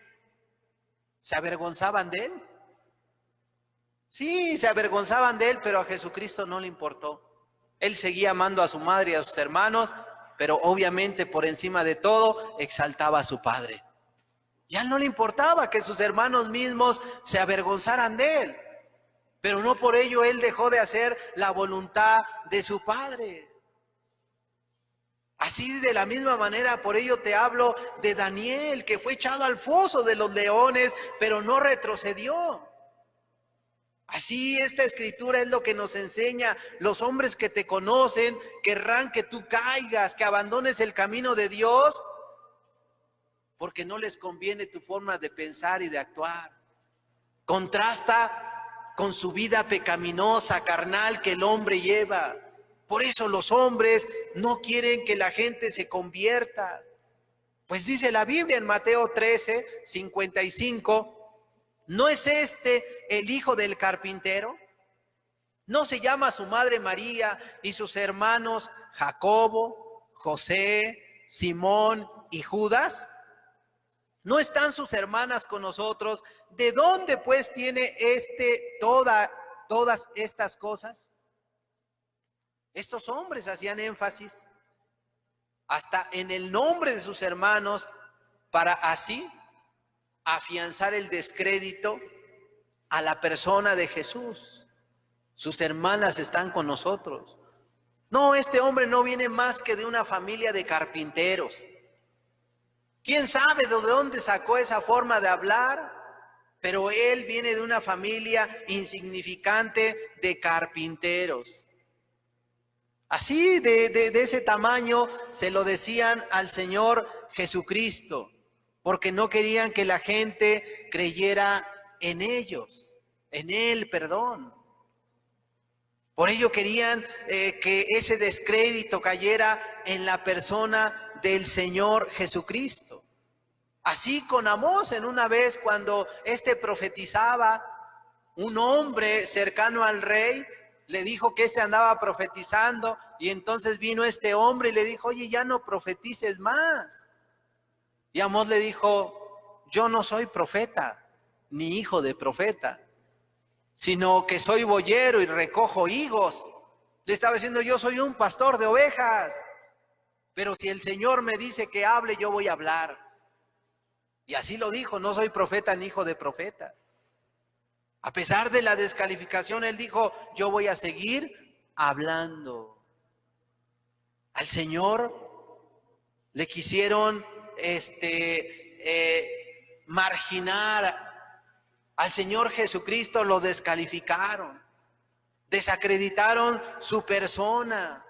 se avergonzaban de él? Sí, se avergonzaban de él, pero a Jesucristo no le importó. Él seguía amando a su madre y a sus hermanos, pero obviamente por encima de todo exaltaba a su Padre. Y a él no le importaba que sus hermanos mismos se avergonzaran de él, pero no por ello él dejó de hacer la voluntad de su Padre. Así de la misma manera, por ello te hablo de Daniel, que fue echado al foso de los leones, pero no retrocedió. Así esta escritura es lo que nos enseña. Los hombres que te conocen querrán que tú caigas, que abandones el camino de Dios, porque no les conviene tu forma de pensar y de actuar. Contrasta con su vida pecaminosa, carnal, que el hombre lleva. Por eso los hombres no quieren que la gente se convierta. Pues dice la Biblia en Mateo 13, 55, ¿no es este el hijo del carpintero? ¿No se llama su madre María y sus hermanos Jacobo, José, Simón y Judas? ¿No están sus hermanas con nosotros? ¿De dónde pues tiene todas estas cosas? Estos hombres hacían énfasis hasta en el nombre de sus hermanos para así afianzar el descrédito a la persona de Jesús. Sus hermanas están con nosotros. No, este hombre no viene más que de una familia de carpinteros. ¿Quién sabe de dónde sacó esa forma de hablar? Pero él viene de una familia insignificante de carpinteros. Así de ese tamaño se lo decían al Señor Jesucristo, porque no querían que la gente creyera en ellos, en Él, perdón. Por ello querían que ese descrédito cayera en la persona del Señor Jesucristo. Así con Amós, en una vez cuando éste profetizaba, un hombre cercano al rey le dijo que éste andaba profetizando, y entonces vino este hombre y le dijo: oye, ya no profetices más. Y Amós le dijo: yo no soy profeta, ni hijo de profeta, sino que soy boyero y recojo higos. Le estaba diciendo: yo soy un pastor de ovejas, pero si el Señor me dice que hable, yo voy a hablar. Y así lo dijo: no soy profeta ni hijo de profeta. A pesar de la descalificación, él dijo: yo voy a seguir hablando. Al Señor le quisieron marginar. Al Señor Jesucristo lo descalificaron, desacreditaron su persona.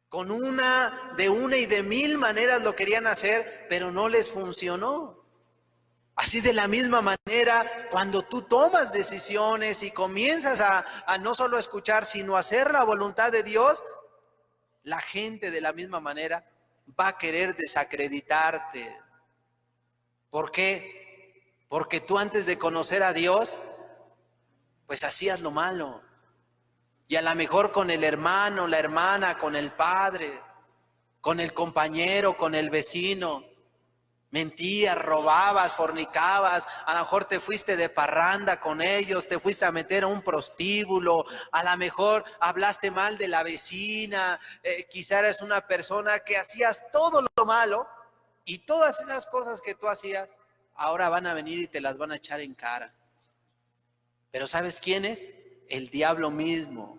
De una y de mil maneras lo querían hacer, pero no les funcionó. Así de la misma manera, cuando tú tomas decisiones y comienzas a no solo escuchar, sino a hacer la voluntad de Dios, la gente de la misma manera va a querer desacreditarte. ¿Por qué? Porque tú, antes de conocer a Dios, pues hacías lo malo. Y a lo mejor con el hermano, la hermana, con el padre, con el compañero, con el vecino, mentías, robabas, fornicabas, a lo mejor te fuiste de parranda con ellos, te fuiste a meter a un prostíbulo, a lo mejor hablaste mal de la vecina, quizá eres una persona que hacías todo lo malo, y todas esas cosas que tú hacías, ahora van a venir y te las van a echar en cara. Pero ¿sabes quién es? El diablo mismo,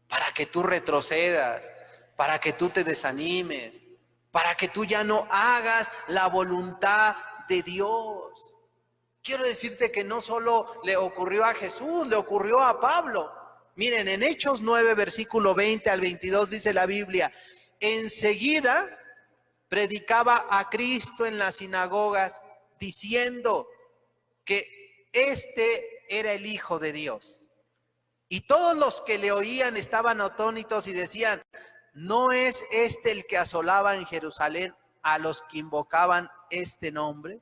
para que tú retrocedas, para que tú te desanimes, para que tú ya no hagas la voluntad de Dios. Quiero decirte que no solo le ocurrió a Jesús, le ocurrió a Pablo. Miren, en Hechos 9, versículo 20 al 22 dice la Biblia: enseguida predicaba a Cristo en las sinagogas, diciendo que este era el Hijo de Dios. Y todos los que le oían estaban atónitos y decían: ¿no es este el que asolaba en Jerusalén a los que invocaban este nombre?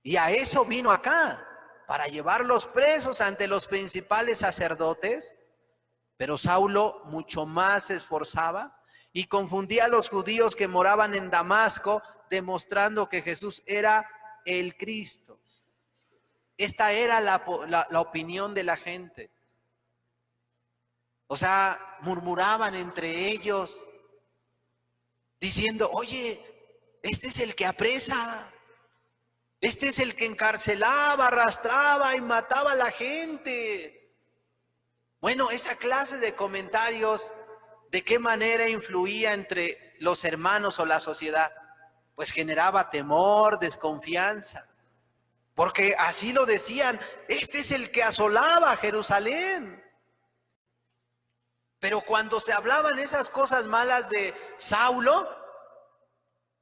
Y a eso vino acá, para llevarlos presos ante los principales sacerdotes. Pero Saulo mucho más se esforzaba y confundía a los judíos que moraban en Damasco, demostrando que Jesús era el Cristo. Esta era la opinión de la gente. O sea, murmuraban entre ellos, diciendo: oye, este es el que apresa, este es el que encarcelaba, arrastraba y mataba a la gente. Bueno, esa clase de comentarios, ¿de qué manera influía entre los hermanos o la sociedad? Pues generaba temor, desconfianza, porque así lo decían: este es el que asolaba a Jerusalén. Pero cuando se hablaban esas cosas malas de Saulo,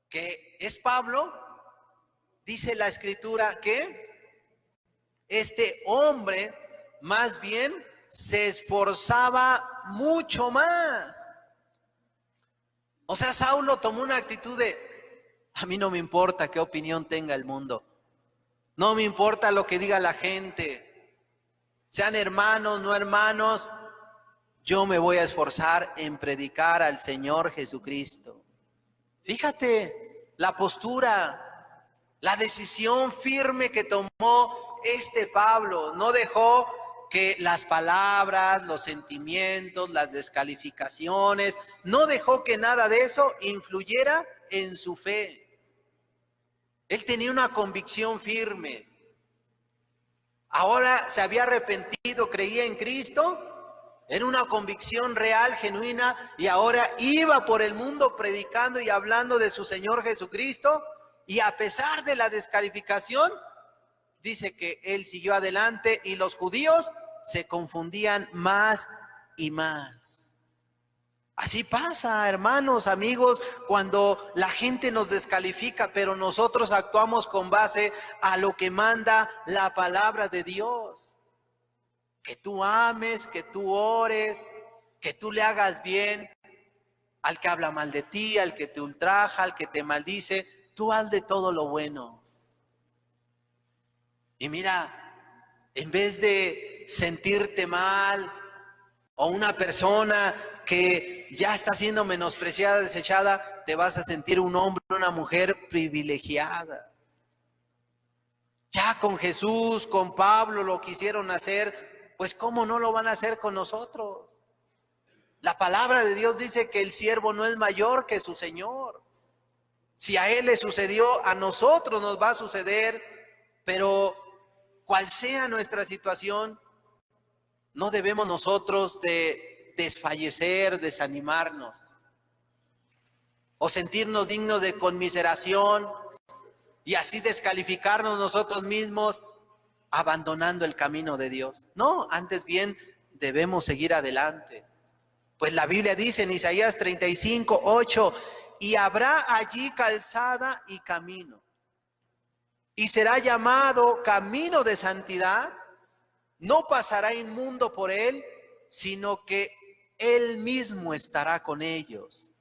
que es Pablo, dice la Escritura que este hombre más bien se esforzaba mucho más. O sea, Saulo tomó una actitud de: a mí no me importa qué opinión tenga el mundo, no me importa lo que diga la gente, sean hermanos, no hermanos, yo me voy a esforzar en predicar al Señor Jesucristo. Fíjate la postura, la decisión firme que tomó este Pablo. No dejó que las palabras, los sentimientos, las descalificaciones, no dejó que nada de eso influyera en su fe. Él tenía una convicción firme. Ahora se había arrepentido, creía en Cristo. Era una convicción real, genuina, y ahora iba por el mundo predicando y hablando de su Señor Jesucristo. Y a pesar de la descalificación, dice que él siguió adelante y los judíos se confundían más y más. Así pasa, hermanos, amigos, cuando la gente nos descalifica, pero nosotros actuamos con base a lo que manda la palabra de Dios. Que tú ames, que tú ores, que tú le hagas bien al que habla mal de ti, al que te ultraja, al que te maldice. Tú haz de todo lo bueno. Y mira, en vez de sentirte mal, o una persona que ya está siendo menospreciada, desechada, te vas a sentir un hombre, una mujer privilegiada. Ya con Jesús, con Pablo lo quisieron hacer, pues ¿cómo no lo van a hacer con nosotros? La palabra de Dios dice que el siervo no es mayor que su Señor. Si a él le sucedió, a nosotros nos va a suceder, pero cual sea nuestra situación, no debemos nosotros de desfallecer, desanimarnos o sentirnos dignos de conmiseración y así descalificarnos nosotros mismos abandonando el camino de Dios. No, antes bien debemos seguir adelante. Pues la Biblia dice en Isaías 35:8, y habrá allí calzada y camino, y será llamado camino de santidad. No pasará inmundo por él, sino que él mismo estará con ellos.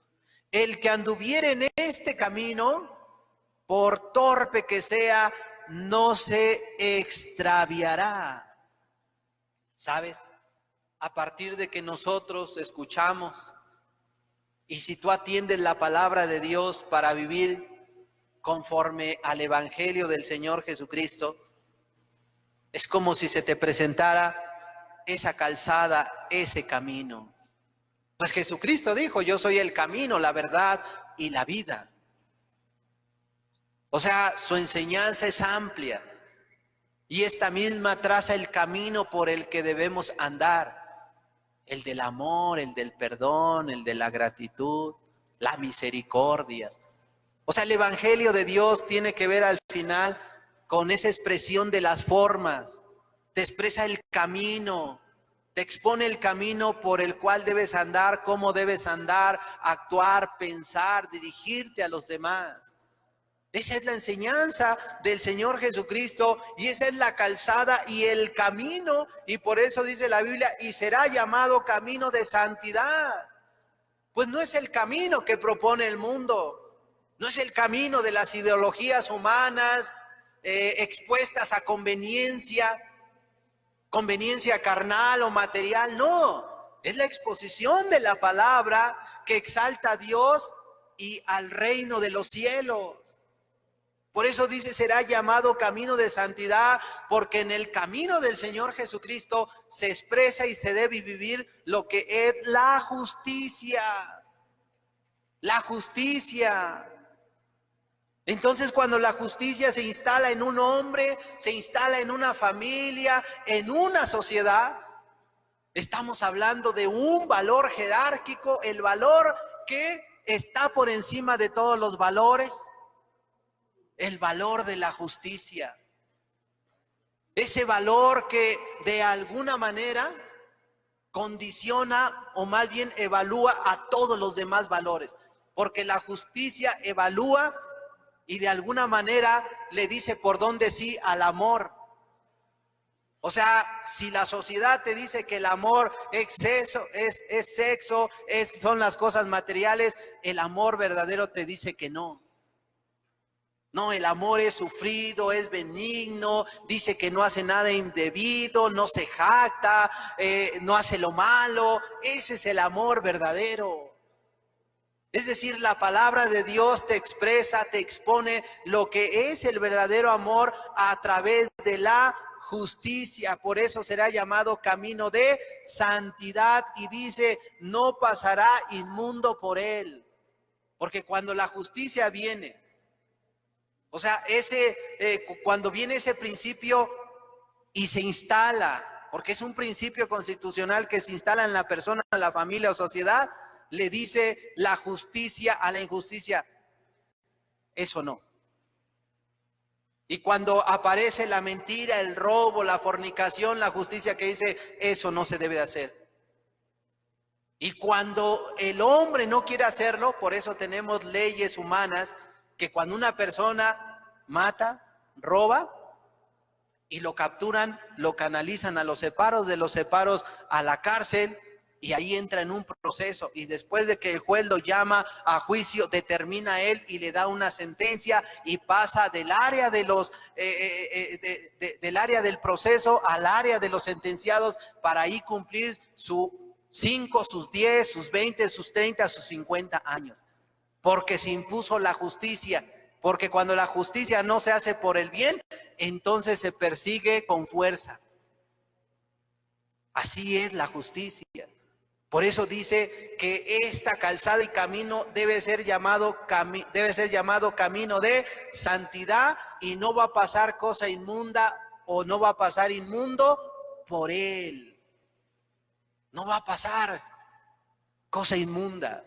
El que anduviere en este camino, por torpe que sea, no se extraviará. ¿Sabes? A partir de que nosotros escuchamos, y si tú atiendes la palabra de Dios para vivir conforme al Evangelio del Señor Jesucristo, es como si se te presentara esa calzada, ese camino. Pues Jesucristo dijo, yo soy el camino, la verdad y la vida. O sea, su enseñanza es amplia y esta misma traza el camino por el que debemos andar. El del amor, el del perdón, el de la gratitud, la misericordia. O sea, el Evangelio de Dios tiene que ver al final con esa expresión de las formas. Te expresa el camino, te expone el camino por el cual debes andar, cómo debes andar, actuar, pensar, dirigirte a los demás. Esa es la enseñanza del Señor Jesucristo y esa es la calzada y el camino. Y por eso dice la Biblia, y será llamado camino de santidad. Pues no es el camino que propone el mundo. No es el camino de las ideologías humanas expuestas a conveniencia carnal o material. No, es la exposición de la palabra que exalta a Dios y al reino de los cielos. Por eso dice, será llamado camino de santidad, porque en el camino del Señor Jesucristo se expresa y se debe vivir lo que es la justicia. La justicia. Entonces, cuando la justicia se instala en un hombre, se instala en una familia, en una sociedad, estamos hablando de un valor jerárquico, el valor que está por encima de todos los valores, el valor de la justicia. Ese valor que de alguna manera condiciona o más bien evalúa a todos los demás valores, porque la justicia evalúa y de alguna manera le dice por dónde sí al amor. O sea, si la sociedad te dice que el amor es sexo, son las cosas materiales, el amor verdadero te dice que no. No, el amor es sufrido, es benigno, dice que no hace nada indebido, no se jacta, no hace lo malo. Ese es el amor verdadero. Es decir, la palabra de Dios te expresa, te expone lo que es el verdadero amor a través de la justicia. Por eso será llamado camino de santidad y dice, no pasará inmundo por él. Porque cuando la justicia viene, o sea, cuando viene ese principio y se instala, porque es un principio constitucional que se instala en la persona, en la familia o sociedad, le dice la justicia a la injusticia, eso no. Y cuando aparece la mentira, el robo, la fornicación, la justicia que dice, eso no se debe de hacer. Y cuando el hombre no quiere hacerlo, por eso tenemos leyes humanas, que cuando una persona mata, roba, y lo capturan, lo canalizan a los separos, de los separos a la cárcel, y ahí entra en un proceso, y después de que el juez lo llama a juicio, determina él y le da una sentencia, y pasa del área de los del área del proceso al área de los sentenciados, para ahí cumplir sus 5, sus 10, sus 20, sus 30, sus 50 años, porque se impuso la justicia. Porque cuando la justicia no se hace por el bien, entonces se persigue con fuerza. Así es la justicia. Por eso dice que esta calzada y camino debe ser llamado camino de santidad, y no va a pasar cosa inmunda, o no va a pasar inmundo por él. No va a pasar cosa inmunda.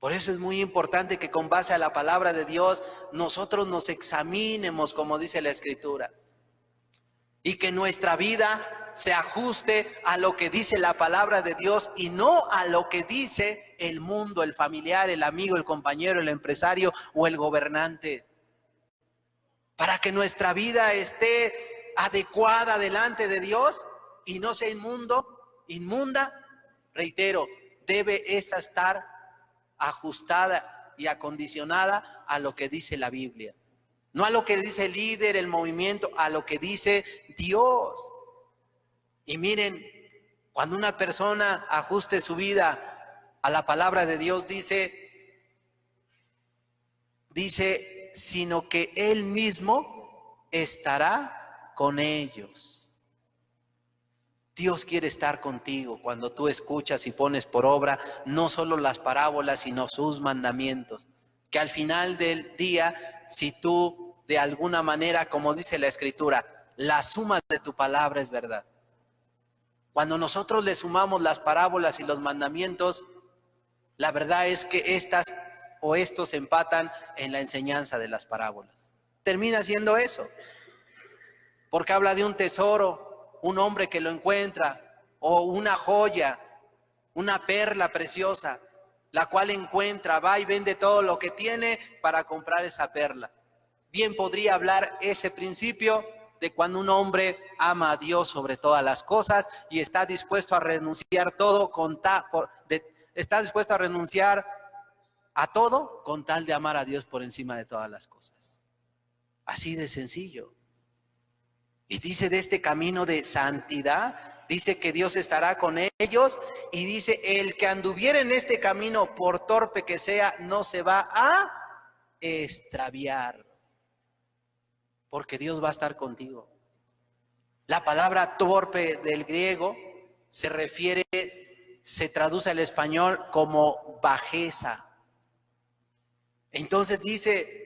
Por eso es muy importante que con base a la palabra de Dios nosotros nos examinemos, como dice la Escritura, y que nuestra vida se ajuste a lo que dice la palabra de Dios y no a lo que dice el mundo, el familiar, el amigo, el compañero, el empresario o el gobernante. Para que nuestra vida esté adecuada delante de Dios y no sea inmunda, reitero, debe esa estar ajustada y acondicionada a lo que dice la Biblia. No a lo que dice el líder, el movimiento, a lo que dice Dios. Y miren, cuando una persona ajuste su vida a la palabra de Dios, dice, sino que Él mismo estará con ellos. Dios quiere estar contigo cuando tú escuchas y pones por obra no solo las parábolas, sino sus mandamientos. Que al final del día, si tú de alguna manera, como dice la Escritura, la suma de tu palabra es verdad. Cuando nosotros le sumamos las parábolas y los mandamientos, la verdad es que estas o estos empatan en la enseñanza de las parábolas. Termina siendo eso, porque habla de un tesoro, un hombre que lo encuentra, o una joya, una perla preciosa, la cual encuentra, va y vende todo lo que tiene para comprar esa perla. Bien podría hablar ese principio de cuando un hombre ama a Dios sobre todas las cosas y está dispuesto a renunciar todo está dispuesto a renunciar a todo con tal de amar a Dios por encima de todas las cosas. Así de sencillo. Y dice de este camino de santidad, dice que Dios estará con ellos, y dice, el que anduviera en este camino, por torpe que sea, no se va a extraviar, porque Dios va a estar contigo. La palabra torpe del griego se traduce al español como bajeza. Entonces dice,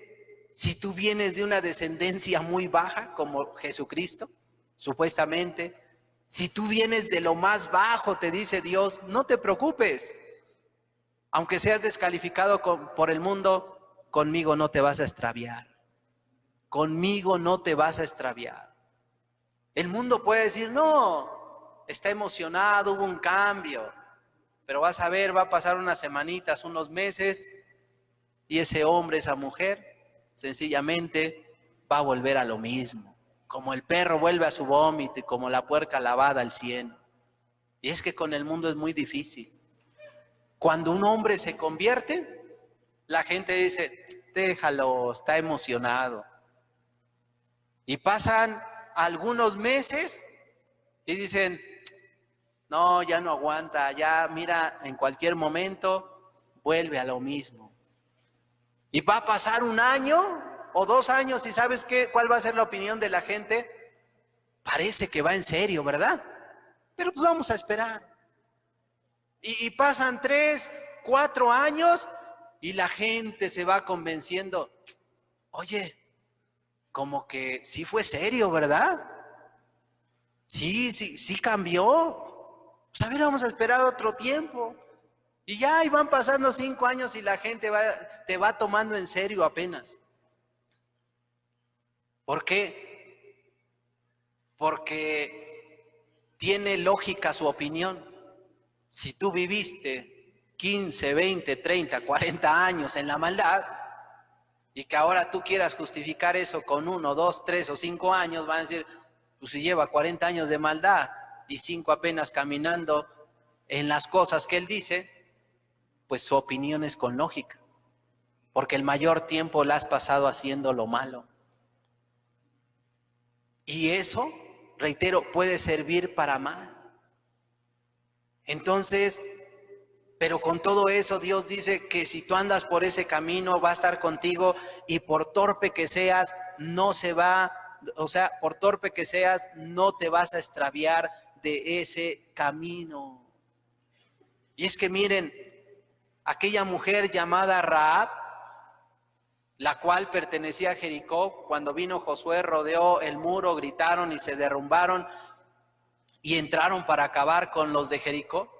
si tú vienes de una descendencia muy baja, como Jesucristo, supuestamente, si tú vienes de lo más bajo, te dice Dios, no te preocupes. Aunque seas descalificado por el mundo, conmigo no te vas a extraviar. Conmigo no te vas a extraviar. El mundo puede decir, no, está emocionado, hubo un cambio, pero vas a ver, va a pasar unas semanitas, unos meses, y ese hombre, esa mujer, sencillamente va a volver a lo mismo. Como el perro vuelve a su vómito y como la puerca lavada al cieno. Y es que con el mundo es muy difícil. Cuando un hombre se convierte, la gente dice, déjalo, está emocionado. Y pasan algunos meses y dicen, no, ya no aguanta, ya mira, en cualquier momento vuelve a lo mismo. Y va a pasar un año o 2 años y ¿sabes qué? ¿Cuál va a ser la opinión de la gente? Parece que va en serio, ¿verdad? Pero pues vamos a esperar. Y pasan 3, 4 años y la gente se va convenciendo, oye, como que sí fue serio, ¿verdad? Sí cambió. Pues a ver, vamos a esperar otro tiempo. Y ya y van pasando 5 años y la gente te va tomando en serio apenas. ¿Por qué? Porque tiene lógica su opinión. Si tú viviste 15, 20, 30, 40 años en la maldad y que ahora tú quieras justificar eso con 1, 2, 3 o 5 años, van a decir, pues si lleva 40 años de maldad y 5 apenas caminando en las cosas que él dice, pues su opinión es con lógica, porque el mayor tiempo la has pasado haciendo lo malo. Y eso, reitero, puede servir para mal. Entonces, pero con todo eso Dios dice que si tú andas por ese camino va a estar contigo y por torpe que seas, no se va, o sea, por torpe que seas, no te vas a extraviar de ese camino. Y es que miren, aquella mujer llamada Rahab, la cual pertenecía a Jericó, cuando vino Josué, rodeó el muro, gritaron y se derrumbaron y entraron para acabar con los de Jericó.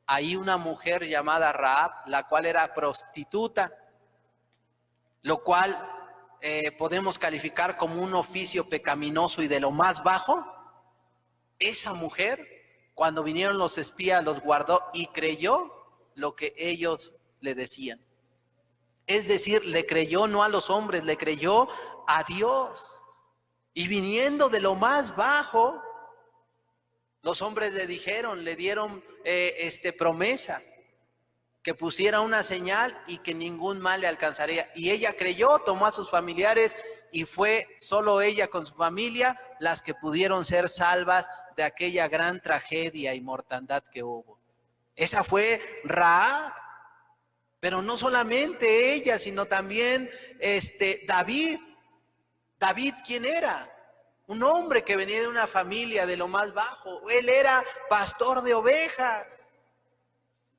Ahí una mujer llamada Rahab, la cual era prostituta, lo cual podemos calificar como un oficio pecaminoso y de lo más bajo. Esa mujer, cuando vinieron los espías, los guardó y creyó lo que ellos le decían. Es decir, le creyó no a los hombres, le creyó a Dios. Y viniendo de lo más bajo, los hombres le dieron promesa, que pusiera una señal y que ningún mal le alcanzaría. Y ella creyó, tomó a sus familiares y fue solo ella con su familia las que pudieron ser salvas de aquella gran tragedia y mortandad que hubo. Esa fue Rahab. Pero no solamente ella, sino también David. David, ¿quién era? Un hombre que venía de una familia de lo más bajo. Él era pastor de ovejas.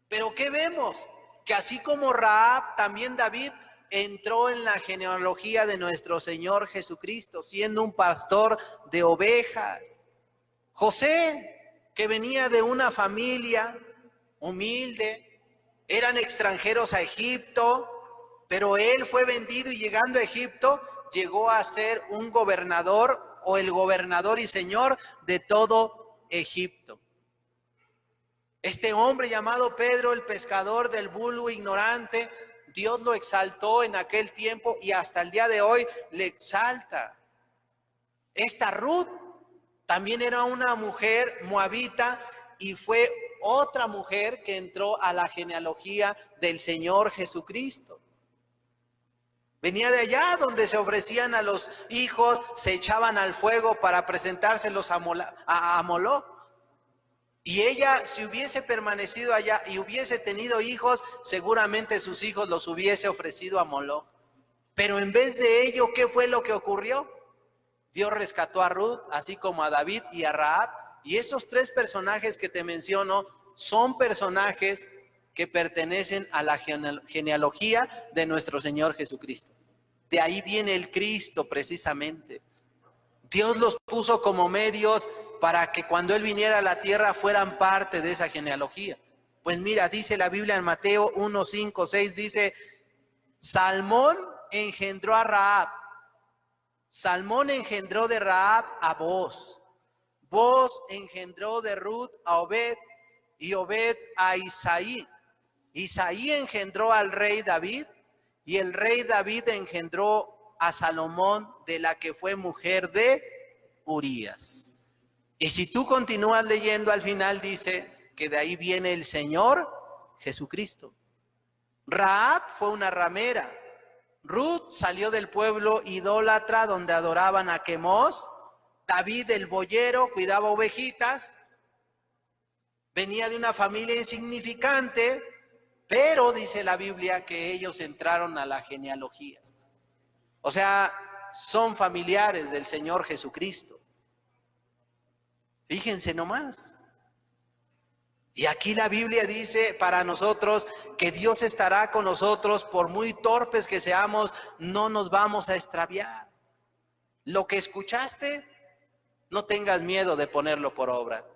Pero ¿qué vemos? Que así como Rahab, también David entró en la genealogía de nuestro Señor Jesucristo, siendo un pastor de ovejas. José, que venía de una familia humilde, eran extranjeros a Egipto, pero él fue vendido y llegando a Egipto llegó a ser un gobernador o el gobernador y señor de todo Egipto. Este hombre llamado Pedro, el pescador del vulgo ignorante, Dios lo exaltó en aquel tiempo y hasta el día de hoy le exalta. Esta Ruth también era una mujer moabita y fue otra mujer que entró a la genealogía del Señor Jesucristo. Venía de allá donde se ofrecían a los hijos, se echaban al fuego para presentárselos a Moloc. Y ella, si hubiese permanecido allá y hubiese tenido hijos, seguramente sus hijos los hubiese ofrecido a Moloc. Pero en vez de ello, ¿qué fue lo que ocurrió? Dios rescató a Ruth, así como a David y a Rahab. Y esos tres personajes que te menciono son personajes que pertenecen a la genealogía de nuestro Señor Jesucristo. De ahí viene el Cristo precisamente. Dios los puso como medios para que cuando Él viniera a la tierra fueran parte de esa genealogía. Pues mira, dice la Biblia en Mateo 1, 5, 6, dice, Salmón engendró a Rahab. Salmón engendró de Rahab a Booz. Booz engendró de Ruth a Obed y Obed a Isaí. Isaí engendró al rey David y el rey David engendró a Salomón, de la que fue mujer de Urías. Y si tú continúas leyendo, al final dice que de ahí viene el Señor Jesucristo. Rahab fue una ramera. Ruth salió del pueblo idólatra donde adoraban a Quemos. David, el boyero, cuidaba ovejitas. Venía de una familia insignificante, pero dice la Biblia que ellos entraron a la genealogía. O sea, son familiares del Señor Jesucristo. Fíjense nomás. Y aquí la Biblia dice para nosotros que Dios estará con nosotros, por muy torpes que seamos, no nos vamos a extraviar. Lo que escuchaste, no tengas miedo de ponerlo por obra.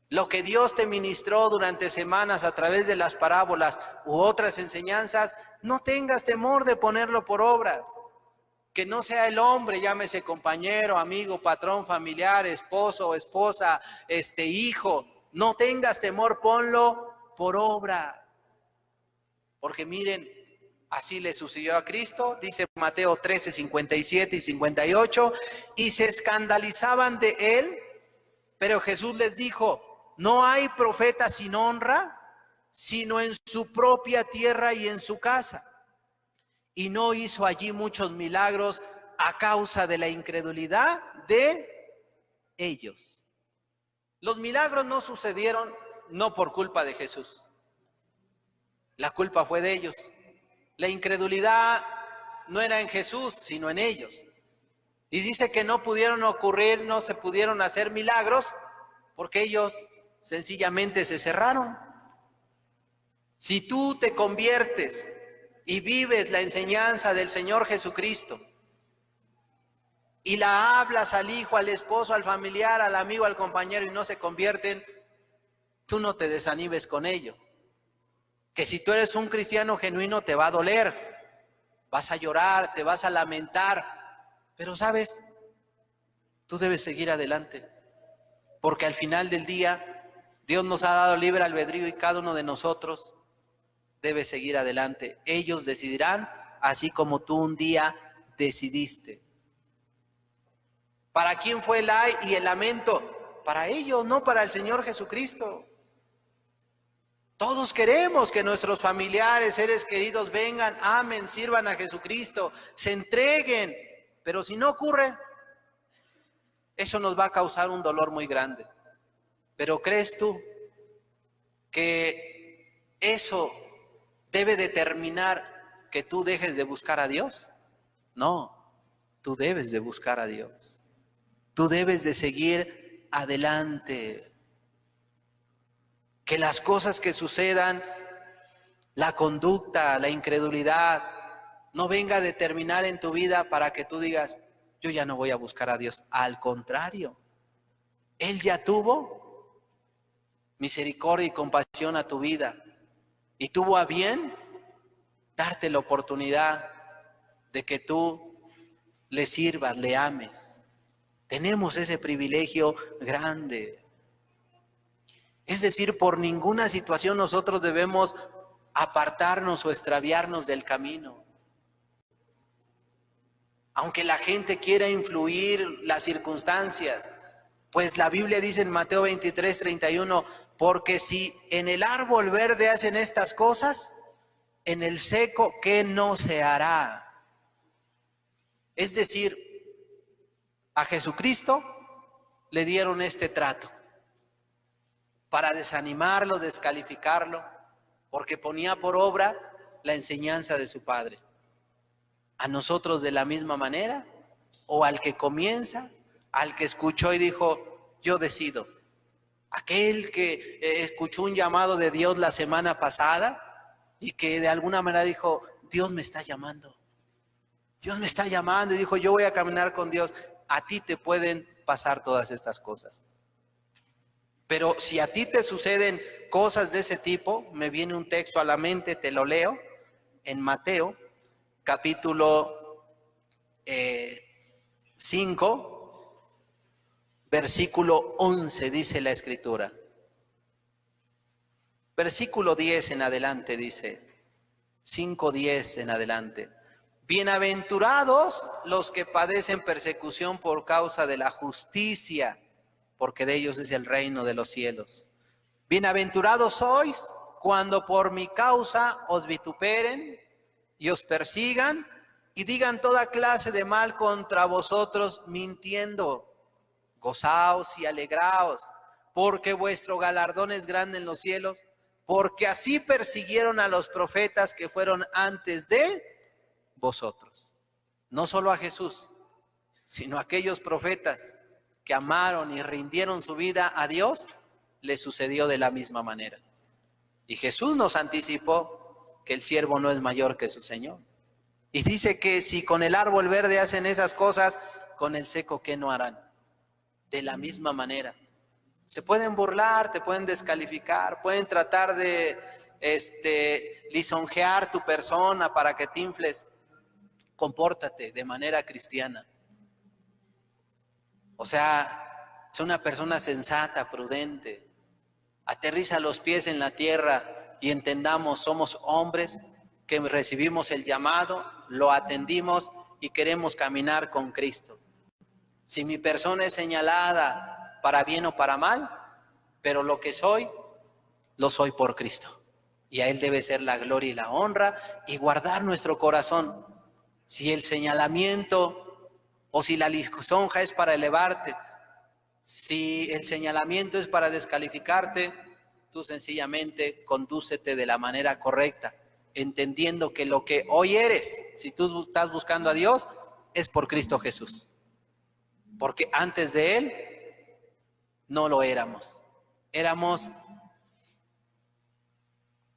Lo que Dios te ministró durante semanas a través de las parábolas u otras enseñanzas, no tengas temor de ponerlo por obras. Que no sea el hombre, llámese compañero, amigo, patrón, familiar, esposo o esposa, hijo, No tengas temor, ponlo por obra. Porque miren, así le sucedió a Cristo, dice Mateo 13, 57 y 58, y se escandalizaban de él, pero Jesús les dijo, no hay profeta sin honra, sino en su propia tierra y en su casa. Y no hizo allí muchos milagros a causa de la incredulidad de ellos. Los milagros no sucedieron no por culpa de Jesús. La culpa fue de ellos. La incredulidad no era en Jesús, sino en ellos. Y dice que no pudieron ocurrir, no se pudieron hacer milagros porque ellos sencillamente se cerraron. Si tú te conviertes y vives la enseñanza del Señor Jesucristo y la hablas al hijo, al esposo, al familiar, al amigo, al compañero y no se convierten, tú no te desanimes con ello. Que si tú eres un cristiano genuino te va a doler, vas a llorar, te vas a lamentar, pero sabes, tú debes seguir adelante, porque al final del día Dios nos ha dado libre albedrío y cada uno de nosotros debe seguir adelante. Ellos decidirán así como tú un día decidiste. ¿Para quién fue el ay y el lamento? Para ellos, no para el Señor Jesucristo. Todos queremos que nuestros familiares, seres queridos vengan, amen, sirvan a Jesucristo, se entreguen, pero si no ocurre, eso nos va a causar un dolor muy grande. Pero ¿crees tú que eso debe determinar que tú dejes de buscar a Dios? No, tú debes de buscar a Dios. Tú debes de seguir adelante. Que las cosas que sucedan, la conducta, la incredulidad, no venga a determinar en tu vida para que tú digas, yo ya no voy a buscar a Dios. Al contrario, Él ya tuvo misericordia y compasión a tu vida y tuvo a bien darte la oportunidad de que tú le sirvas, le ames. Tenemos ese privilegio grande. Es decir, por ninguna situación nosotros debemos apartarnos o extraviarnos del camino. Aunque la gente quiera influir las circunstancias, pues la Biblia dice en Mateo 23, 31, porque si en el árbol verde hacen estas cosas, en el seco, ¿qué no se hará? Es decir, a Jesucristo le dieron este trato para desanimarlo, descalificarlo, porque ponía por obra la enseñanza de su Padre. A nosotros de la misma manera, o al que comienza, al que escuchó y dijo, yo decido. Aquel que escuchó un llamado de Dios la semana pasada y que de alguna manera dijo, Dios me está llamando. Dios me está llamando y dijo, yo voy a caminar con Dios. A ti te pueden pasar todas estas cosas. Pero si a ti te suceden cosas de ese tipo, me viene un texto a la mente, te lo leo, en Mateo, capítulo 5, versículo 11, dice la Escritura. Versículo 10 en adelante dice, 5:10 en adelante. Bienaventurados los que padecen persecución por causa de la justicia, porque de ellos es el reino de los cielos. Bienaventurados sois cuando por mi causa os vituperen y os persigan y digan toda clase de mal contra vosotros mintiendo. Gozaos y alegraos, porque vuestro galardón es grande en los cielos, porque así persiguieron a los profetas que fueron antes de vosotros. No solo a Jesús, sino a aquellos profetas que amaron y rindieron su vida a Dios, les sucedió de la misma manera. Y Jesús nos anticipó que el siervo no es mayor que su Señor. Y dice que si con el árbol verde hacen esas cosas, con el seco, ¿qué no harán? De la misma manera. Se pueden burlar, te pueden descalificar, pueden tratar de lisonjear tu persona para que te infles. Compórtate de manera cristiana. O sea, sé una persona sensata, prudente. Aterriza los pies en la tierra y entendamos, somos hombres que recibimos el llamado, lo atendimos y queremos caminar con Cristo. Si mi persona es señalada para bien o para mal, pero lo que soy, lo soy por Cristo. Y a Él debe ser la gloria y la honra y guardar nuestro corazón. Si el señalamiento o si la lisonja es para elevarte, si el señalamiento es para descalificarte, tú sencillamente condúcete de la manera correcta, entendiendo que lo que hoy eres, si tú estás buscando a Dios, es por Cristo Jesús. Porque antes de Él no lo éramos. Éramos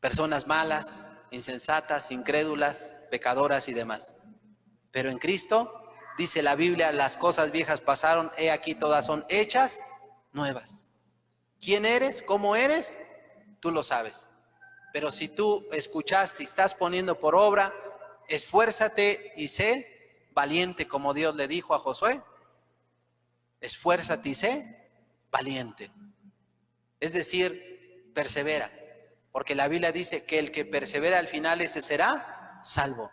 personas malas, insensatas, incrédulas, pecadoras y demás. Pero en Cristo, dice la Biblia, las cosas viejas pasaron, he aquí todas son hechas nuevas. ¿Quién eres? ¿Cómo eres? Tú lo sabes. Pero si tú escuchaste y estás poniendo por obra, esfuérzate y sé valiente, como Dios le dijo a Josué. Esfuérzate y sé valiente. Es decir, persevera. Porque la Biblia dice que el que persevera al final, ese será salvo.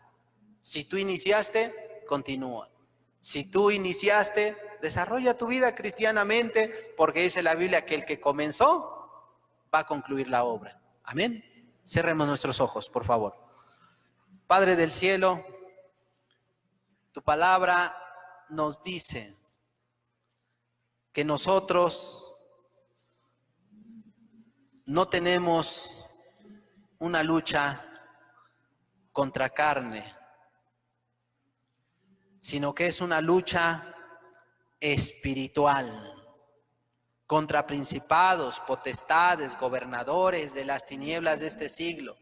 Si tú iniciaste, continúa. Si tú iniciaste, desarrolla tu vida cristianamente, porque dice la Biblia que el que comenzó va a concluir la obra. Amén. Cerremos nuestros ojos, por favor. Padre del cielo, tu palabra nos dice que nosotros no tenemos una lucha contra carne, sino que es una lucha espiritual contra principados, potestades, gobernadores de las tinieblas de este siglo,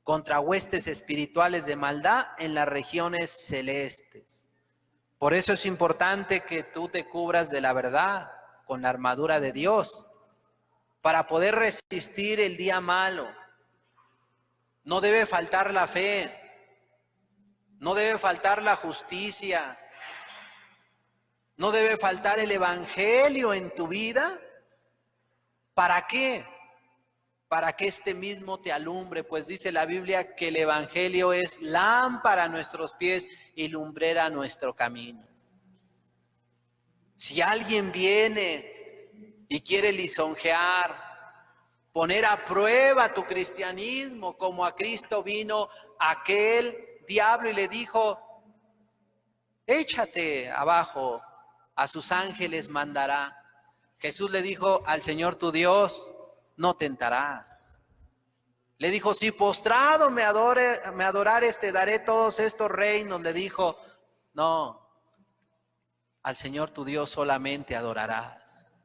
contra huestes espirituales de maldad en las regiones celestes. Por eso es importante que tú te cubras de la verdad con la armadura de Dios para poder resistir el día malo. No debe faltar la fe, no debe faltar la justicia, no debe faltar el evangelio en tu vida. ¿Para qué? Para que este mismo te alumbre, pues dice la Biblia que el evangelio es lámpara a nuestros pies y lumbrera a nuestro camino. Si alguien viene y quiere lisonjear, poner a prueba tu cristianismo, como a Cristo vino aquel diablo y le dijo, échate abajo, a sus ángeles mandará. Jesús le dijo, al Señor tu Dios no tentarás. Le dijo, si postrado me adorares, te daré todos estos reinos. Le dijo, no, al Señor tu Dios solamente adorarás.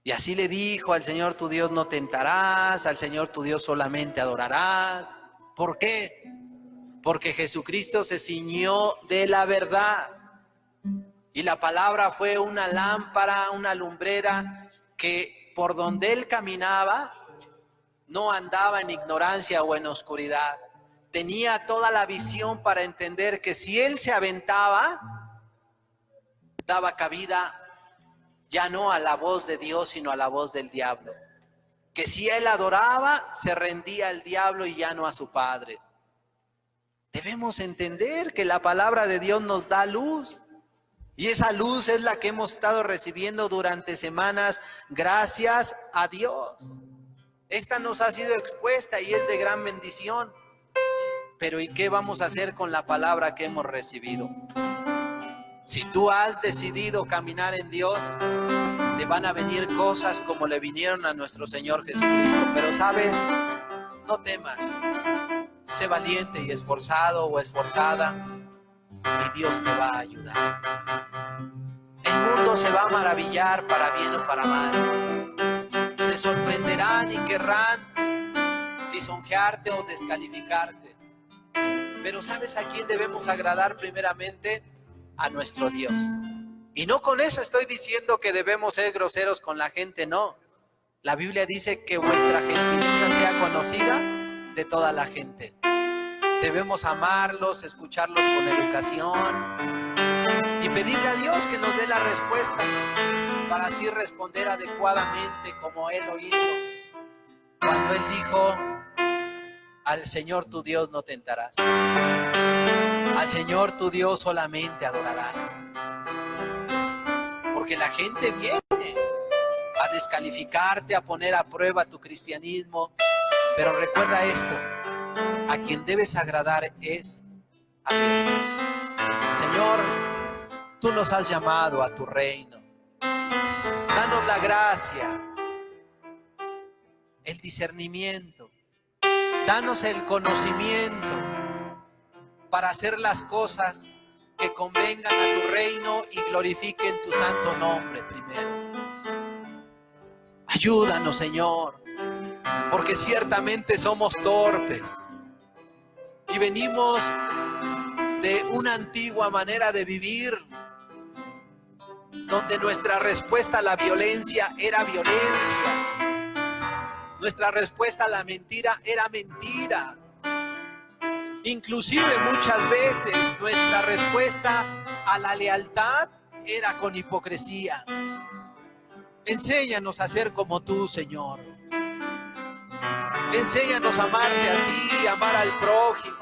Y así le dijo, al Señor tu Dios no tentarás, al Señor tu Dios solamente adorarás. ¿Por qué? Porque Jesucristo se ciñó de la verdad. Y la palabra fue una lámpara, una lumbrera que por donde Él caminaba no andaba en ignorancia o en oscuridad. Tenía toda la visión para entender que si Él se aventaba, daba cabida ya no a la voz de Dios, sino a la voz del diablo. Que si Él adoraba, se rendía al diablo y ya no a su Padre. Debemos entender que la palabra de Dios nos da luz. Y esa luz es la que hemos estado recibiendo durante semanas, gracias a Dios. Esta nos ha sido expuesta y es de gran bendición. Pero ¿y qué vamos a hacer con la palabra que hemos recibido? Si tú has decidido caminar en Dios, te van a venir cosas como le vinieron a nuestro Señor Jesucristo. Pero sabes, no temas, sé valiente y esforzado o esforzada y Dios te va a ayudar. El mundo se va a maravillar para bien o para mal. Se sorprenderán y querrán lisonjearte o descalificarte. Pero ¿sabes a quién debemos agradar primeramente? A nuestro Dios. Y no con eso estoy diciendo que debemos ser groseros con la gente, no. La Biblia dice que vuestra gentileza sea conocida de toda la gente. Debemos amarlos, escucharlos con educación y pedirle a Dios que nos dé la respuesta. para así responder adecuadamente como Él lo hizo. Cuando Él dijo, al Señor tu Dios no tentarás. Al Señor tu Dios solamente adorarás. Porque la gente viene a descalificarte, a poner a prueba tu cristianismo. Pero recuerda esto, a quien debes agradar es a Dios. Señor, tú nos has llamado a tu reino. Danos la gracia, el discernimiento, danos el conocimiento para hacer las cosas que convengan a tu reino y glorifiquen tu santo nombre primero. Ayúdanos, Señor, porque ciertamente somos torpes y venimos de una antigua manera de vivir, donde nuestra respuesta a la violencia era violencia, nuestra respuesta a la mentira era mentira. Inclusive muchas veces nuestra respuesta a la lealtad era con hipocresía. Enséñanos a ser como tú, Señor. Enséñanos a amarte a ti, a amar al prójimo.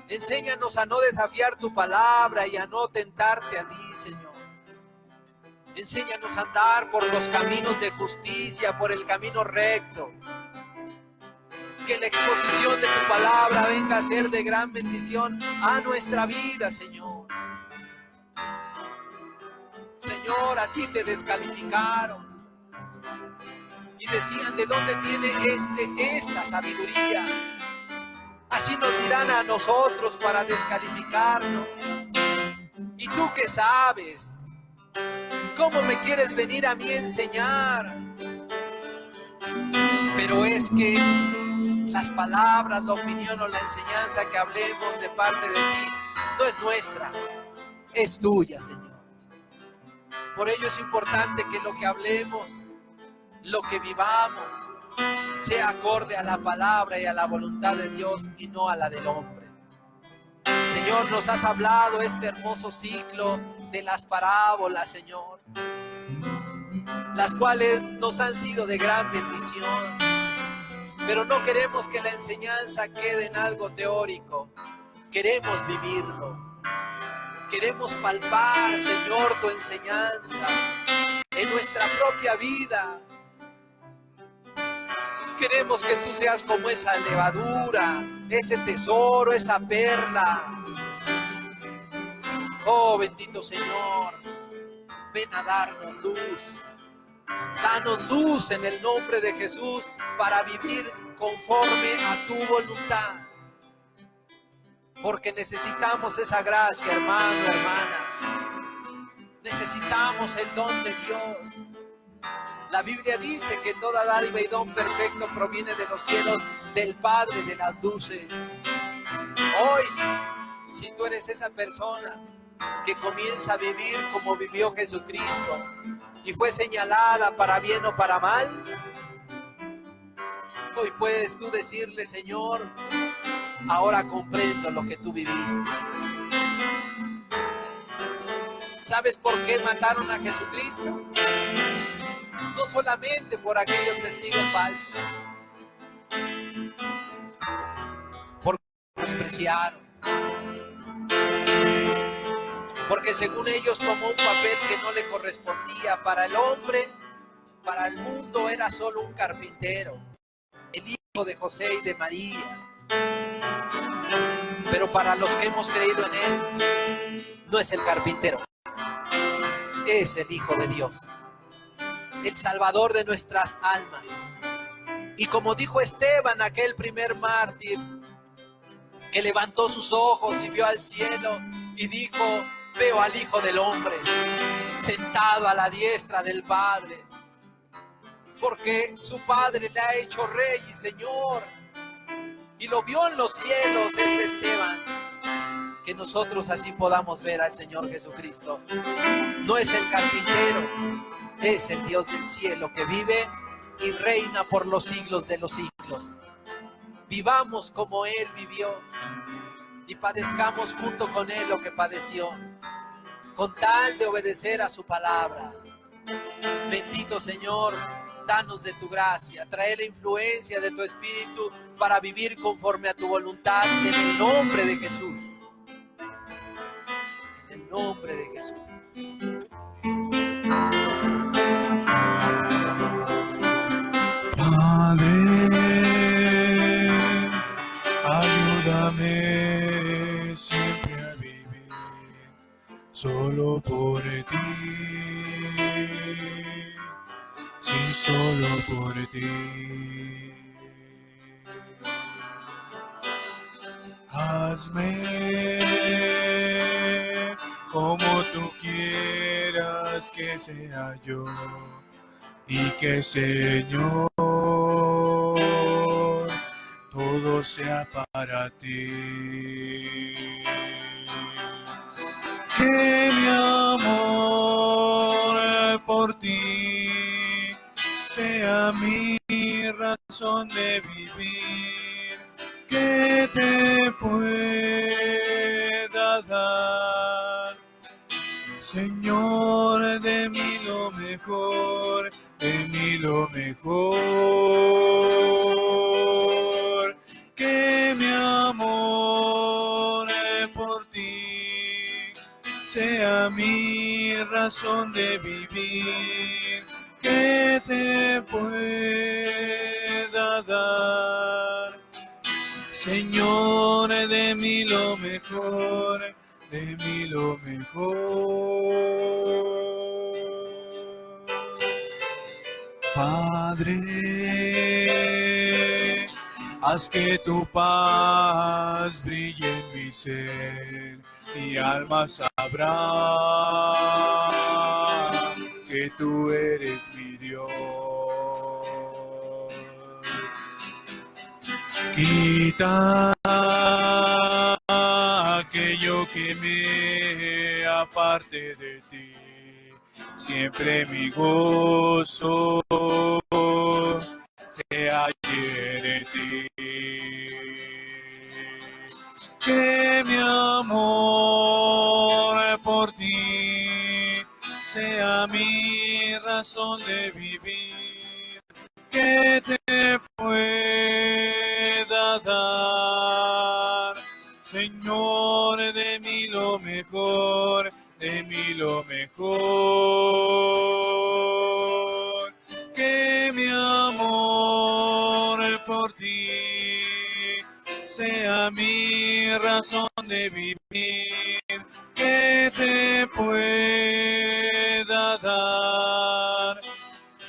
Enséñanos a no desafiar tu palabra y a no tentarte a ti, Señor. Enséñanos a andar por los caminos de justicia, por el camino recto. Que la exposición de tu palabra venga a ser de gran bendición a nuestra vida, Señor. Señor, a ti te descalificaron y decían, ¿de dónde tiene esta sabiduría? Así nos dirán a nosotros para descalificarnos. ¿Y tú qué sabes? ¿Cómo me quieres venir a mí a enseñar? Pero es que las palabras, la opinión o la enseñanza que hablemos de parte de ti no es nuestra, es tuya, Señor. Por ello es importante que lo que hablemos, lo que vivamos, sea acorde a la palabra y a la voluntad de Dios y no a la del hombre. Señor, nos has hablado este hermoso ciclo de las parábolas, Señor, las cuales nos han sido de gran bendición. Pero no queremos que la enseñanza quede en algo teórico. Queremos vivirlo. Queremos palpar, Señor, tu enseñanza en nuestra propia vida. Queremos que tú seas como esa levadura, ese tesoro, esa perla. Oh, bendito Señor, ven a darnos luz. Danos luz en el nombre de Jesús para vivir conforme a tu voluntad. Porque necesitamos esa gracia, hermano, hermana. Necesitamos el don de Dios. La Biblia dice que toda dádiva y don perfecto proviene de los cielos, del Padre de las luces. Hoy, si tú eres esa persona que comienza a vivir como vivió Jesucristo y fue señalada para bien o para mal, hoy puedes tú decirle, Señor, ahora comprendo lo que tú viviste. ¿Sabes por qué mataron a Jesucristo? No solamente por aquellos testigos falsos, porque lo despreciaron, porque según ellos tomó un papel que no le correspondía. Para el hombre, para el mundo era solo un carpintero, el hijo de José y de María. Pero para los que hemos creído en él, no es el carpintero, es el Hijo de Dios, el Salvador de nuestras almas. Y como dijo Esteban, aquel primer mártir, que levantó sus ojos y vio al cielo y dijo, veo al Hijo del Hombre sentado a la diestra del Padre, porque su Padre le ha hecho Rey y Señor, y lo vio en los cielos este Esteban. Que nosotros así podamos ver al Señor Jesucristo. No es el carpintero, es el Dios del cielo que vive y reina por los siglos de los siglos. Vivamos como Él vivió y padezcamos junto con Él lo que padeció, con tal de obedecer a su palabra. Bendito Señor, danos de tu gracia, trae la influencia de tu Espíritu para vivir conforme a tu voluntad en el nombre de Jesús. En el nombre de Jesús. Padre, ayúdame siempre a vivir solo por ti, sí, solo por ti. Hazme como tú quieras que sea yo, y que, Señor, todo sea para ti. Que mi amor por ti sea mi razón de vivir, que te pueda dar, Señor, de mí lo mejor, de mí lo mejor. Que mi amor por ti sea mi razón de vivir, que te pueda dar, Señor, de mí lo mejor, de mí lo mejor. Padre, haz que tu paz brille en mi ser, mi alma sabrá que tú eres mi Dios. Quita aquello que me aparte de ti, siempre mi gozo se halle en ti. Que mi amor por ti sea mi razón de vivir, que te pueda dar, Señor, de mí lo mejor, de mí lo mejor. Que mi amor por ti sea mi razón de vivir, que te pueda dar,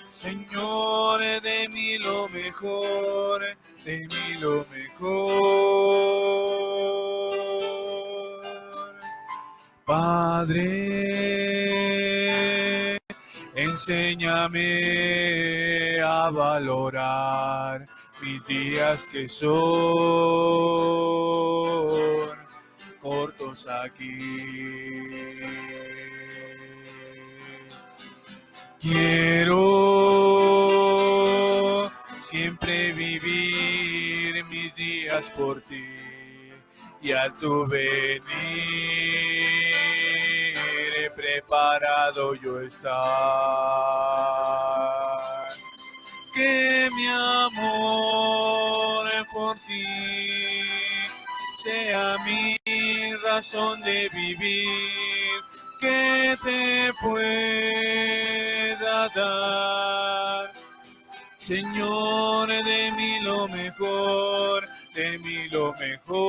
Señor, de mí lo mejor, de mí lo mejor. Padre, enséñame a valorar mis días que son cortos aquí. Quiero siempre vivir mis días por ti, y al tu venir he preparado yo estar. Que mi amor por ti sea mi razón de vivir, que te pueda dar, Señor, de mí lo mejor, de mí lo mejor.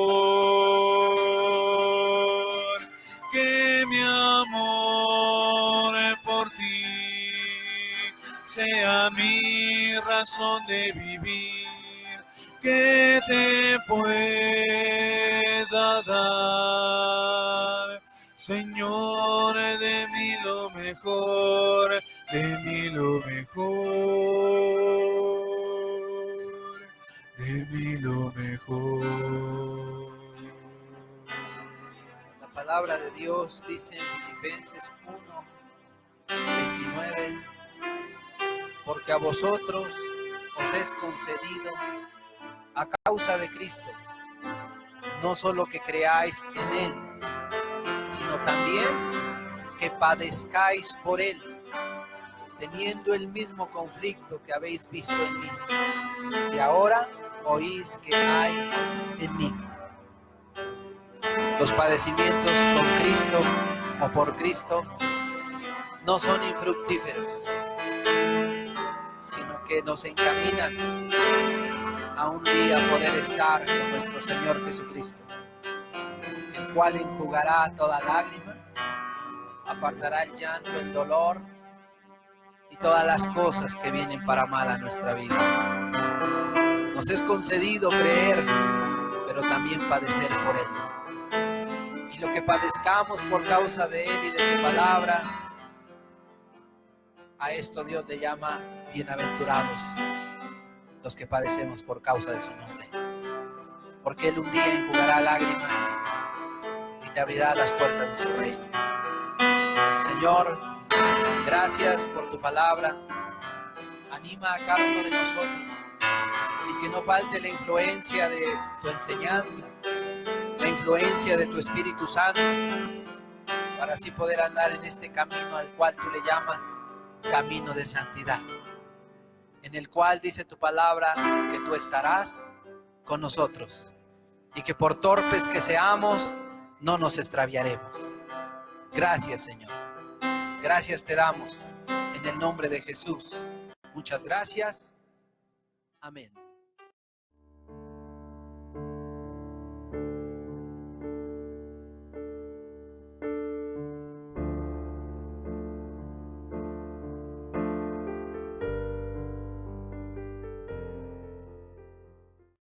Que mi amor por ti sea mi razón de vivir, que te pueda dar, Señor, de mí lo mejor, de mí lo mejor, de mí lo mejor. La palabra de Dios dice en Filipenses 1:29, porque a vosotros os es concedido a causa de Cristo, no solo que creáis en Él, sino también que padezcáis por Él, teniendo el mismo conflicto que habéis visto en mí, y ahora oís que hay en mí. Los padecimientos con Cristo o por Cristo no son infructíferos, sino que nos encaminan a un día poder estar con nuestro Señor Jesucristo, el cual enjugará toda lágrima, apartará el llanto, el dolor y todas las cosas que vienen para mal a nuestra vida. Nos es concedido creer, pero también padecer por Él. Y lo que padezcamos por causa de Él y de su palabra, a esto Dios le llama bienaventurados los que padecemos por causa de su nombre. Porque Él un día enjugará lágrimas y te abrirá las puertas de su reino. Señor, gracias por tu palabra. Anima a cada uno de nosotros y que no falte la influencia de tu enseñanza, la influencia de tu Espíritu Santo, para así poder andar en este camino al cual tú le llamas camino de santidad, en el cual dice tu palabra que tú estarás con nosotros y que por torpes que seamos no nos extraviaremos. Gracias, Señor. Gracias te damos en el nombre de Jesús. Muchas gracias. Amén.